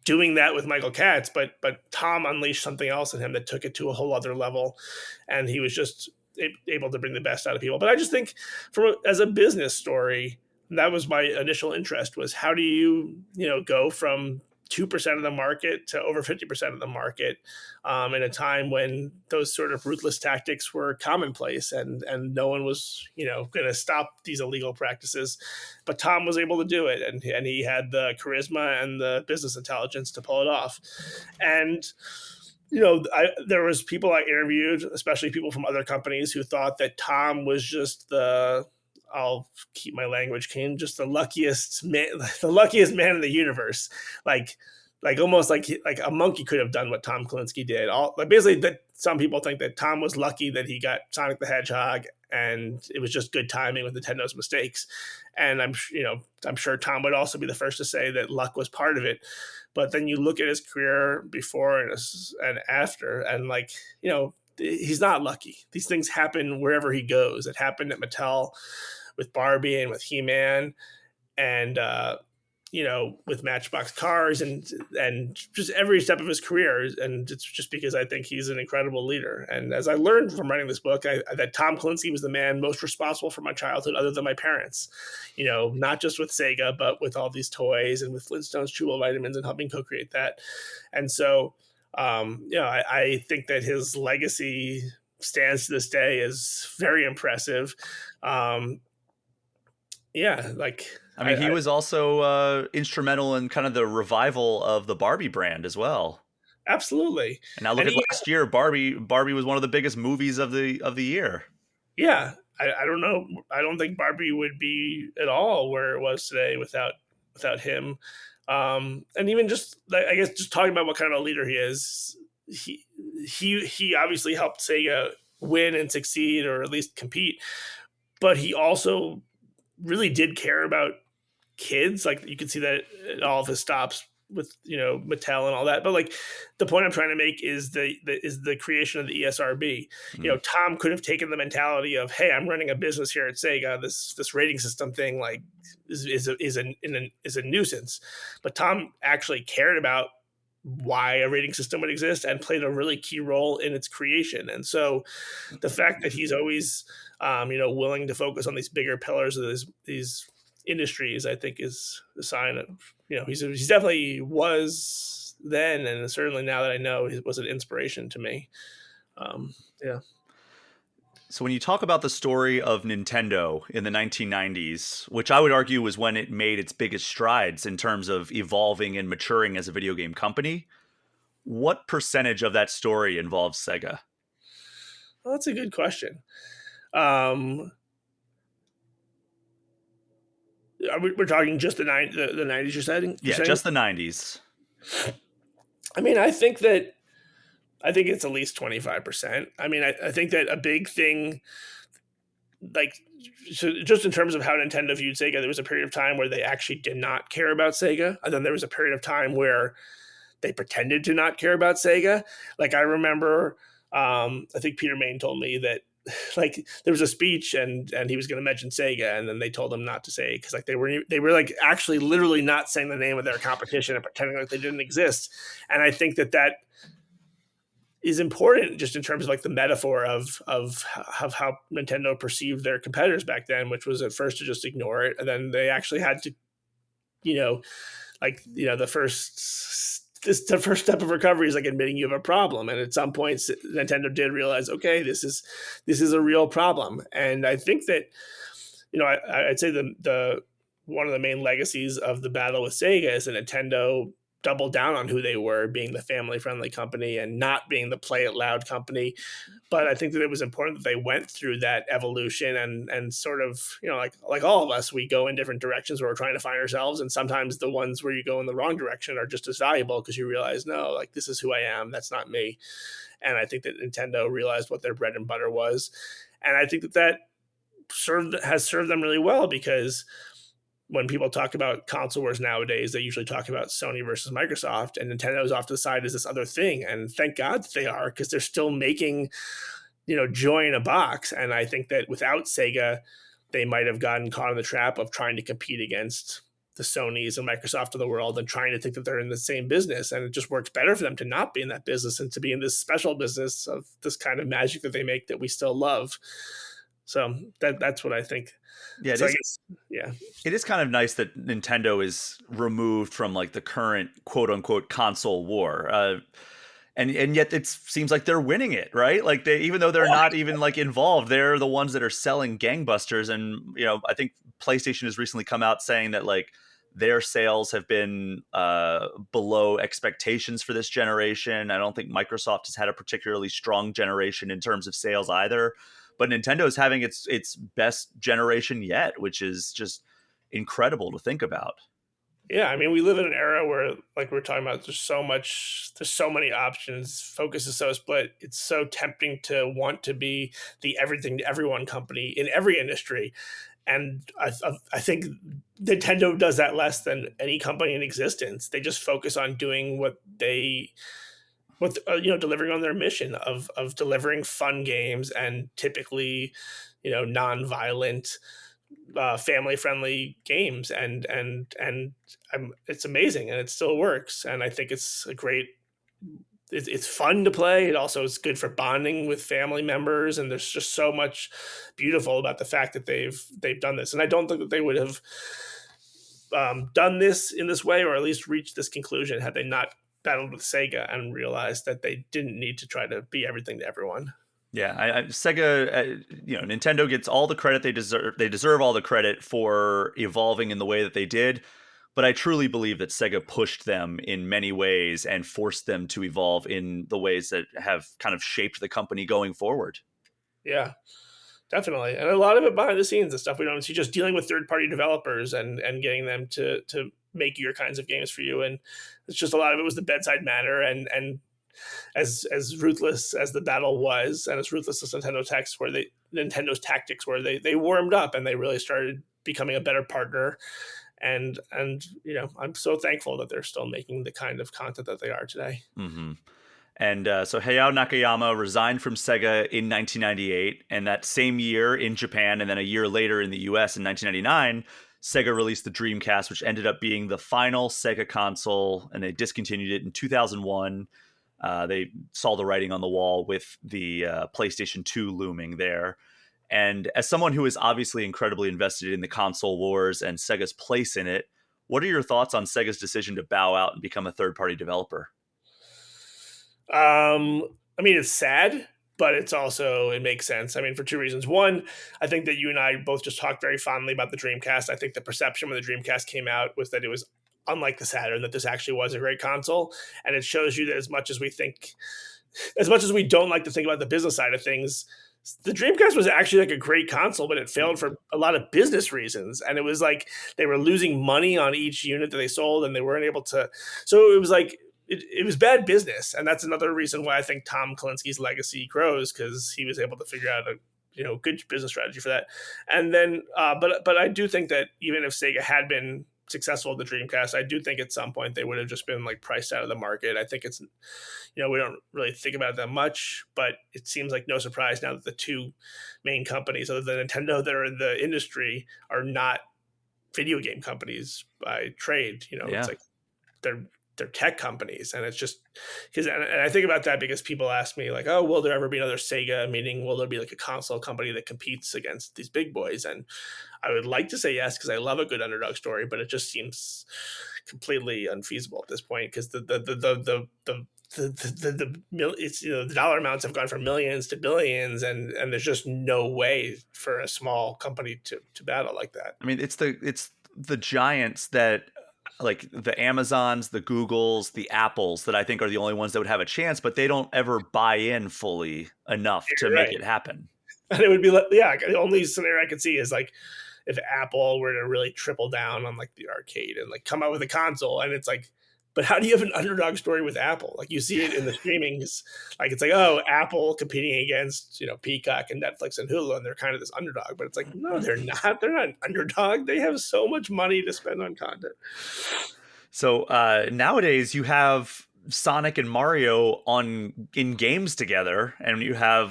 doing that with Michael Katz, but Tom unleashed something else in him that took it to a whole other level, and he was just able to bring the best out of people. But I just think, as a business story, that was my initial interest: was how do go from 2% of the market to over 50% of the market in a time when those sort of ruthless tactics were commonplace, and no one was going to stop these illegal practices, but Tom was able to do it, and he had the charisma and the business intelligence to pull it off. And there was people I interviewed, especially people from other companies, who thought that Tom was just I'll keep my language clean, just the luckiest man in the universe. Like almost like a monkey could have done what Tom Kalinske did. Like basically that some people think that Tom was lucky that he got Sonic the Hedgehog, and it was just good timing with Nintendo's mistakes. And I'm sure Tom would also be the first to say that luck was part of it. But then you look at his career before and after, and he's not lucky. These things happen wherever he goes. It happened at Mattel with Barbie and with He-Man, and with Matchbox Cars, and just every step of his career. And it's just because I think he's an incredible leader. And as I learned from writing this book, that Tom Kalinske was the man most responsible for my childhood, other than my parents. Not just with Sega, but with all these toys and with Flintstones Chewable Vitamins and helping co-create that. And so, I think that his legacy stands to this day is very impressive. Um, yeah, like I mean, he was also instrumental in kind of the revival of the Barbie brand as well. absolutely. And now look And at last year, Barbie was one of the biggest movies of the year. yeah, I don't know. I don't think Barbie would be at all where it was today without him. And even just I guess just talking about what kind of a leader he is, he he obviously helped Sega win and succeed, or at least compete. But he also really did care about kids. Like you can see that at all of his stops with Mattel and all that. But like the point I'm trying to make is the creation of the ESRB. Mm. Tom could have taken the mentality of, hey, I'm running a business here at Sega. This rating system thing like is a nuisance. But Tom actually cared about why a rating system would exist and played a really key role in its creation. And so the fact that he's always willing to focus on these bigger pillars of these industries, I think, is a sign of he's definitely was then, and certainly now that I know, he was an inspiration to me. Yeah. So when you talk about the story of Nintendo in the 1990s, which I would argue was when it made its biggest strides in terms of evolving and maturing as a video game company, what percentage of that story involves Sega? Well, that's a good question. Um, we're talking just the 90s. You're Yeah, saying? just the 90s. I mean, I think it's at least 25%. I mean, I think that a big thing, like, so just in terms of how Nintendo viewed Sega, there was a period of time where they actually did not care about Sega, and then there was a period of time where they pretended to not care about Sega. Like I remember, I think Peter Main told me that like there was a speech, and he was going to mention Sega, and then they told him not to say it because like they were like actually literally not saying the name of their competition and pretending like they didn't exist. And I think that is important just in terms of like the metaphor of how Nintendo perceived their competitors back then, which was at first to just ignore it, and then they actually had to, you know, the first step of recovery is like admitting you have a problem, and at some points Nintendo did realize, okay, this is a real problem. And I think that I'd say the one of the main legacies of the battle with Sega is that Nintendo double down on who they were, being the family friendly company and not being the play it loud company. But I think that it was important that they went through that evolution and sort of, like all of us, we go in different directions where we're trying to find ourselves, and sometimes the ones where you go in the wrong direction are just as valuable because you realize, no, like this is who I am, that's not me. And I think that Nintendo realized what their bread and butter was, and I think that has served them really well, because when people talk about console wars nowadays, they usually talk about Sony versus Microsoft, and Nintendo's off to the side as this other thing. And thank God that they are, because they're still making, joy in a box. And I think that without Sega, they might have gotten caught in the trap of trying to compete against the Sonys and Microsoft of the world and trying to think that they're in the same business. And it just works better for them to not be in that business and to be in this special business of this kind of magic that they make that we still love. So that's what I think. Yeah, it So I is. guess, yeah. It is kind of nice that Nintendo is removed from like the current quote unquote console war. And yet it seems like they're winning it, right? Like they, even though they're not even like involved, they're the ones that are selling gangbusters. And I think PlayStation has recently come out saying that like their sales have been below expectations for this generation. I don't think Microsoft has had a particularly strong generation in terms of sales either. But Nintendo is having its best generation yet, which is just incredible to think about. Yeah, I mean, we live in an era where, like we're talking about, there's so many options. Focus is so split. It's so tempting to want to be the everything to everyone company in every industry, and I think Nintendo does that less than any company in existence. They just focus on doing delivering on their mission of delivering fun games, and typically, non-violent, family friendly games, and it's amazing, and it still works, and I think it's a great. It's fun to play. It also is good for bonding with family members, and there's just so much beautiful about the fact that they've done this. And I don't think that they would have done this in this way, or at least reached this conclusion, had they not battled with Sega and realized that they didn't need to try to be everything to everyone. Yeah, Sega, Nintendo gets all the credit they deserve. They deserve all the credit for evolving in the way that they did. But I truly believe that Sega pushed them in many ways and forced them to evolve in the ways that have kind of shaped the company going forward. Yeah, definitely, and a lot of it behind the scenes, the stuff we don't see, just dealing with third party developers and getting them to make your kinds of games for you, and it's just a lot of it was the bedside manner, and as ruthless as the battle was, and as ruthless as Nintendo's tactics were, they warmed up and they really started becoming a better partner, and I'm so thankful that they're still making the kind of content that they are today. Mm-hmm. And so Hayao Nakayama resigned from Sega in 1998, and that same year in Japan, and then a year later in the US in 1999, Sega released the Dreamcast, which ended up being the final Sega console, and they discontinued it in 2001. They saw the writing on the wall with the PlayStation 2 looming there. And as someone who is obviously incredibly invested in the console wars and Sega's place in it, what are your thoughts on Sega's decision to bow out and become a third-party developer? I mean, it's sad, but it makes sense. I mean, for two reasons. One, I think that you and I both just talked very fondly about the Dreamcast. I think the perception when the Dreamcast came out was that it was unlike the Saturn, that this actually was a great console. And it shows you that as much as we don't like to think about the business side of things, the Dreamcast was actually like a great console, but it failed for a lot of business reasons. And it was like they were losing money on each unit that they sold, and they weren't able to. So it was like it was bad business, and that's another reason why I think Tom Kalinski's legacy grows, because he was able to figure out a good business strategy for that. And then, but I do think that even if Sega had been successful with the Dreamcast, I do think at some point they would have just been like priced out of the market. I think it's we don't really think about it that much, but it seems like no surprise now that the two main companies other than Nintendo that are in the industry are not video game companies by trade. It's Yeah. like they're tech companies, and it's just because, and I think about that because people ask me like, oh, will there ever be another Sega? Meaning, will there be like a console company that competes against these big boys? And I would like to say yes, because I love a good underdog story, but it just seems completely unfeasible at this point, because it's the dollar amounts have gone from millions to billions, and there's just no way for a small company to battle like that. I mean, it's the giants that like the Amazons, the Googles, the Apples that I think are the only ones that would have a chance, but they don't ever buy in fully enough to You're make right. it happen. And it would be like, yeah, the only scenario I could see is like if Apple were to really triple down on like the arcade and like come out with a console, and it's like, but how do you have an underdog story with Apple? Like you see it in the streamings, like it's like, oh, Apple competing against, Peacock and Netflix and Hulu, and they're kind of this underdog. But it's like, no, they're not. They're not an underdog. They have so much money to spend on content. So nowadays you have Sonic and Mario on in games together, and you have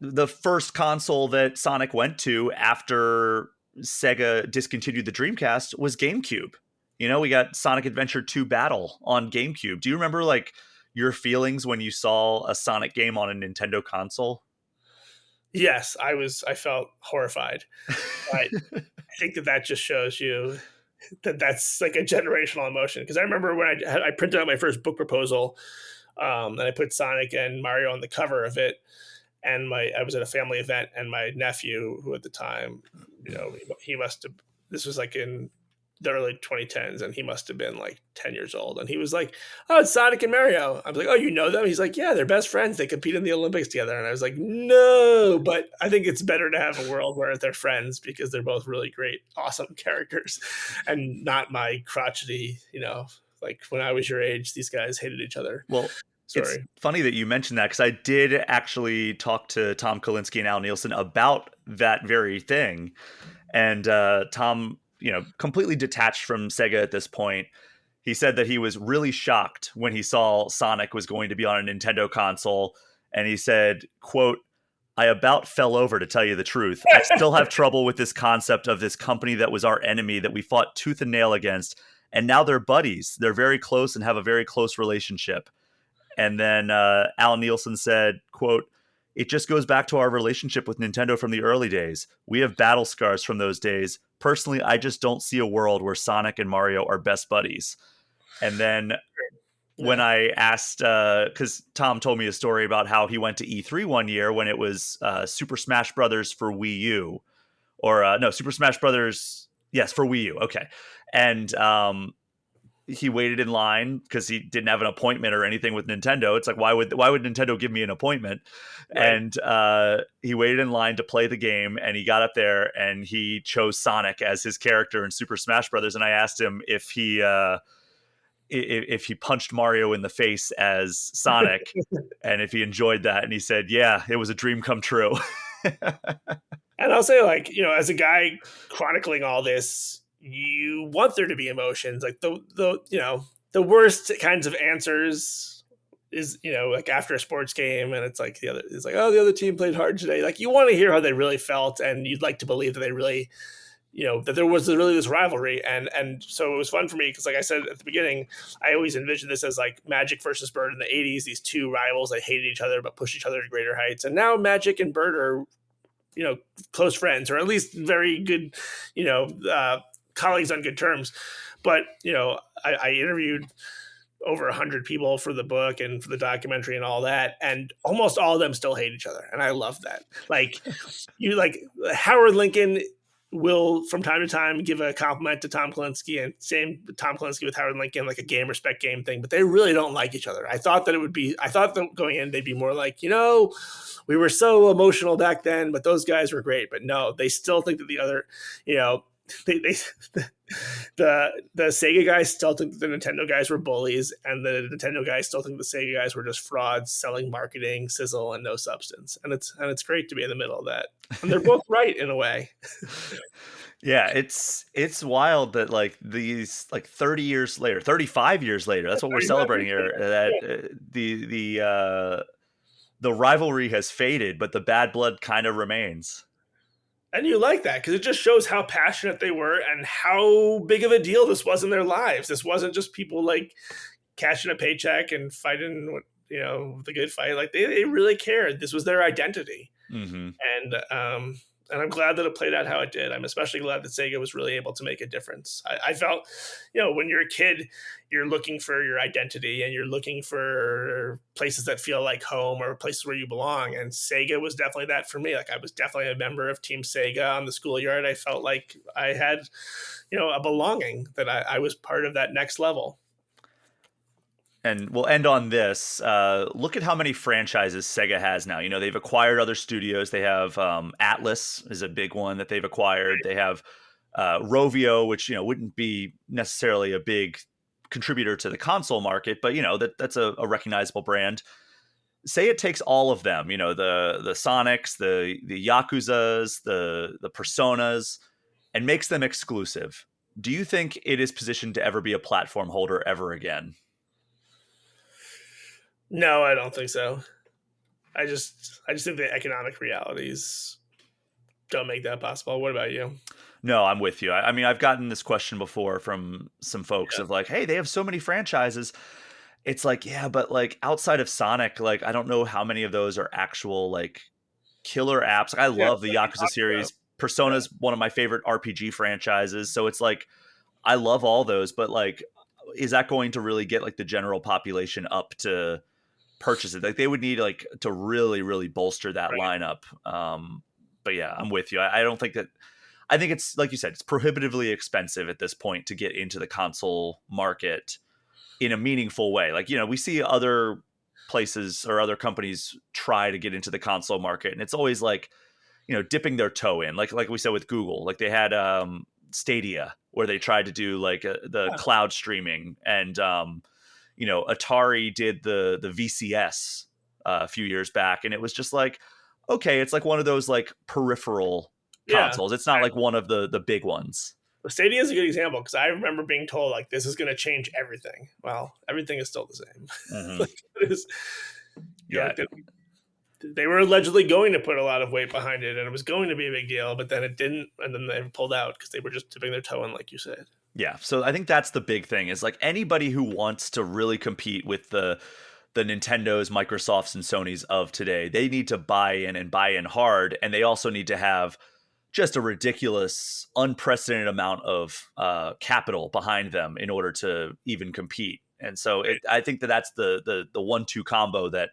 the first console that Sonic went to after Sega discontinued the Dreamcast was GameCube. We got Sonic Adventure 2 Battle on GameCube. Do you remember like your feelings when you saw a Sonic game on a Nintendo console? Yes, I felt horrified. But I think that just shows you that that's like a generational emotion. Because I remember when I printed out my first book proposal, and I put Sonic and Mario on the cover of it, and I was at a family event, and my nephew, who at the time, he must have, this was like in the early 2010s, and he must have been like 10 years old, and he was like, oh, it's Sonic and Mario. I was like, oh, you know them? He's like, yeah, they're best friends, they compete in the Olympics together. And I was like, no, but I think it's better to have a world where they're friends, because they're both really great, awesome characters, and not my crotchety, like when I was your age, these guys hated each other Well, it's story. funny that you mentioned that because I did actually talk to Tom Kalinske and Al Nielsen about that very thing. And Tom, completely detached from Sega at this point, he said that he was really shocked when he saw Sonic was going to be on a Nintendo console. And he said, quote, I about fell over, to tell you the truth. I still have trouble with this concept of this company that was our enemy that we fought tooth and nail against. And now they're buddies. They're very close and have a very close relationship. And then Al Nielsen said, quote, it just goes back to our relationship with Nintendo from the early days. We have battle scars from those days. Personally, I just don't see a world where Sonic and Mario are best buddies. And then when Yeah. I asked, because Tom told me a story about how he went to E3 one year when it was Super Smash Brothers for Wii U, or no, Super Smash Brothers, yes, for Wii U. Okay. And he waited in line because he didn't have an appointment or anything with Nintendo. It's like, why would Nintendo give me an appointment? Right. And he waited in line to play the game, and he got up there and he chose Sonic as his character in Super Smash Brothers. And I asked him if he punched Mario in the face as Sonic and if he enjoyed that, and he said, yeah, it was a dream come true. And I'll say, like, as a guy chronicling all this, you want there to be emotions. Like the worst kinds of answers is, like after a sports game, and it's like, oh, the other team played hard today. Like you want to hear how they really felt, and you'd like to believe that they really, that there was really this rivalry. And so it was fun for me because, like I said at the beginning, I always envisioned this as like Magic versus Bird in the 80s, these two rivals that hated each other but pushed each other to greater heights. And now Magic and Bird are, close friends, or at least very good, colleagues on good terms. But, I interviewed over 100 people for the book and for the documentary and all that, and almost all of them still hate each other, and I love that. Like like Howard Lincoln will from time to time give a compliment to Tom Kalinske, and same Tom Kalinske with Howard Lincoln, like a game respect game thing, but they really don't like each other. I thought that going in they'd be more like, we were so emotional back then, but those guys were great. But no, they still think that the other, you know, they the Sega guys still think that the Nintendo guys were bullies, and the Nintendo guys still think the Sega guys were just frauds selling marketing, sizzle, and no substance. And it's great to be in the middle of that. And they're both right in a way. Yeah, it's wild that like these like 30 years later, 35 years later, that's what we're 35 celebrating years here, later. that Yeah. the rivalry has faded, but the bad blood kind of remains. And you like that because it just shows how passionate they were and how big of a deal this was in their lives. This wasn't just people like cashing a paycheck and fighting, the good fight. Like they really cared. This was their identity. Hmm. And And I'm glad that it played out how it did. I'm especially glad that Sega was really able to make a difference. I felt, when you're a kid, you're looking for your identity and you're looking for places that feel like home or places where you belong. And Sega was definitely that for me. Like, I was definitely a member of Team Sega on the schoolyard. I felt like I had, a belonging, that I was part of that next level. And we'll end on this. Look at how many franchises Sega has now. They've acquired other studios. They have Atlas is a big one that they've acquired. They have Rovio, which wouldn't be necessarily a big contributor to the console market, but that's a recognizable brand. Say it takes all of them. The Sonics, the Yakuzas, the Personas, and makes them exclusive. Do you think it is positioned to ever be a platform holder ever again? No, I don't think so. I just think the economic realities don't make that possible. What about you? No, I'm with you. I mean, I've gotten this question before from some folks Yeah. of like, hey, they have so many franchises. It's like, yeah, but like outside of Sonic, like I don't know how many of those are actual like killer apps. Like I Yeah, love the like you Yakuza talked about. series. Yeah. Persona's one of my favorite RPG franchises. So it's like I love all those, but like is that going to really get like the general population up to purchase it? Like they would need like to really, really bolster that Right. lineup. But yeah, I'm with you. I don't think that I think it's like you said, it's prohibitively expensive at this point to get into the console market in a meaningful way. Like, we see other places or other companies try to get into the console market, and it's always like, dipping their toe in. Like we said with Google, like they had Stadia where they tried to do like the Yeah. cloud streaming, and Atari did the VCS a few years back, and it was just like, okay, it's like one of those like peripheral Yeah. consoles. It's not like one of the big ones. Well, Stadia is a good example because I remember being told like this is going to change everything. Well, everything is still the same. Hmm. Like, it is, Yeah, like they were allegedly going to put a lot of weight behind it, and it was going to be a big deal, but then it didn't, and then they pulled out because they were just dipping their toe in, like you said. yeah. So I think that's the big thing is like anybody who wants to really compete with the Nintendos, Microsofts, and Sonys of today, they need to buy in and buy in hard, and they also need to have just a ridiculous, unprecedented amount of capital behind them in order to even compete. And so I think that's the 1-2 combo that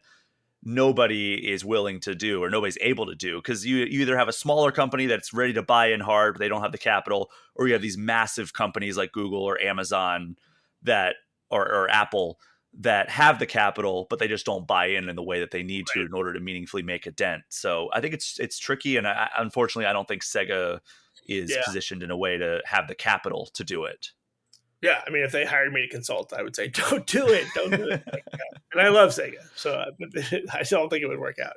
nobody is willing to do or nobody's able to do, because you either have a smaller company that's ready to buy in hard, but they don't have the capital, or you have these massive companies like Google or Amazon that or Apple that have the capital, but they just don't buy in the way that they need to Right. in order to meaningfully make a dent. So I think it's tricky, and unfortunately, I don't think Sega is Yeah. positioned in a way to have the capital to do it. Yeah. I mean, if they hired me to consult, I would say, don't do it. Don't do it. Like, and I love Sega, so I don't think it would work out.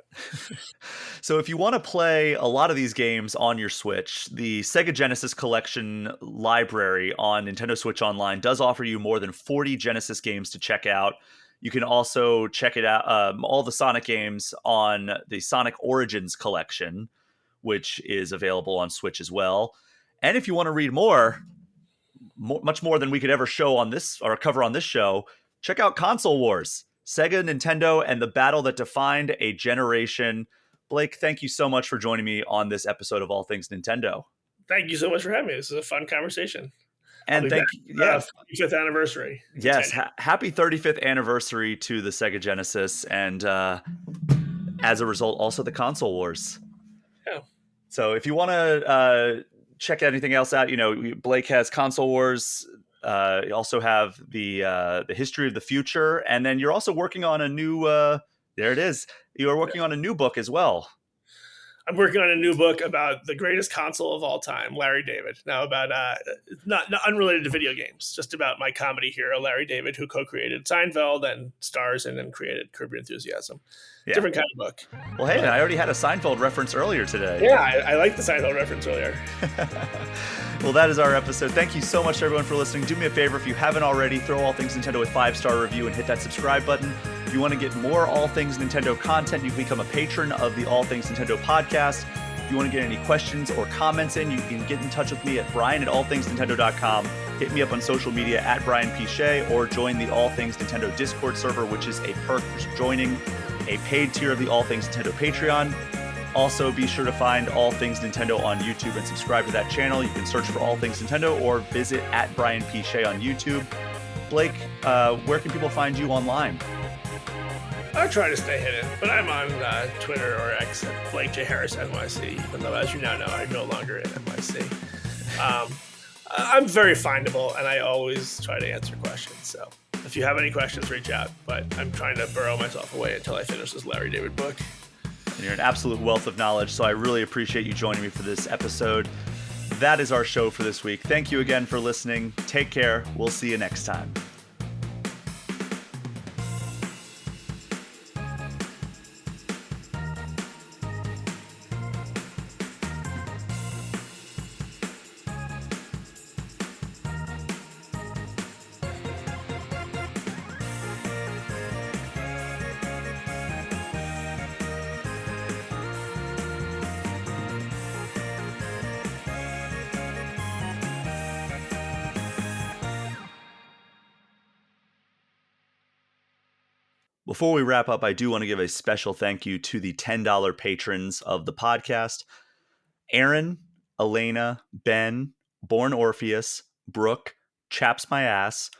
So if you want to play a lot of these games on your Switch, the Sega Genesis collection library on Nintendo Switch Online does offer you more than 40 Genesis games to check out. You can also check it out, all the Sonic games on the Sonic Origins collection, which is available on Switch as well. And if you want to read much more than we could ever show on this or cover on this show, check out Console Wars, Sega, Nintendo, and the battle that defined a generation. Blake, thank you so much for joining me on this episode of All Things Nintendo. Thank you so much for having me. This is a fun conversation. I'll And be back. thank you. Yeah. 35th anniversary. Yes. Happy 35th anniversary to the Sega Genesis. And as a result, also the Console Wars. Yeah. So if you want to check anything else out, Blake has Console Wars. You also have the History of the Future, and then you're also working on a new. There it is. You are working on a new book as well. I'm working on a new book about the greatest console of all time, Larry David. Now about not unrelated to video games, just about my comedy hero, Larry David, who co-created Seinfeld and stars in and created Curb Your Enthusiasm. Yeah. Different kind of book. Well, hey, I already had a Seinfeld reference earlier today. Yeah, I like the Seinfeld reference earlier. Well, that is our episode. Thank you so much, everyone, for listening. Do me a favor, if you haven't already, throw All Things Nintendo a 5-star review and hit that subscribe button. If you want to get more All Things Nintendo content, you can become a patron of the All Things Nintendo podcast. If you want to get any questions or comments in, you can get in touch with me at brian@allthingsnintendo.com. Hit me up on social media at Brian P. Shea, or join the All Things Nintendo Discord server, which is a perk for joining a paid tier of the All Things Nintendo Patreon. Also, be sure to find All Things Nintendo on YouTube and subscribe to that channel. You can search for All Things Nintendo or visit at Brian P. Shea on YouTube. Blake, where can people find you online? I try to stay hidden, but I'm on Twitter or X at Blake J. Harris NYC, even though, as you now know, I'm no longer in NYC. I'm very findable, and I always try to answer questions. So if you have any questions, reach out. But I'm trying to burrow myself away until I finish this Larry David book. And you're an absolute wealth of knowledge, so I really appreciate you joining me for this episode. That is our show for this week. Thank you again for listening. Take care. We'll see you next time. Before we wrap up, I do want to give a special thank you to the $10 patrons of the podcast: Aaron, Elena, Ben, Born Orpheus, Brooke, Chaps My Ass,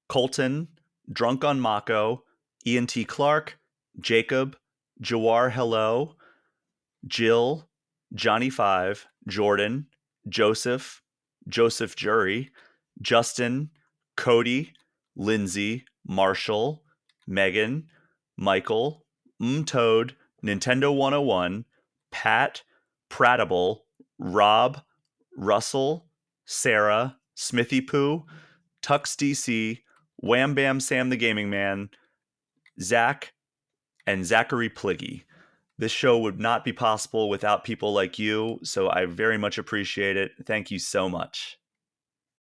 Colton, Drunk on Mako, Ian T. Clark, Jacob, Jawar Hello, Jill, Johnny Five, Jordan, Joseph, Joseph Jury, Justin, Cody, Lindsay, Marshall, Megan, Michael, Toad, Nintendo 101, Pat, Pratable, Rob, Russell, Sarah, Smithy Poo, Tux DC, Wham Bam Sam the Gaming Man, Zach, and Zachary Pliggy. This show would not be possible without people like you, so I very much appreciate it. Thank you so much.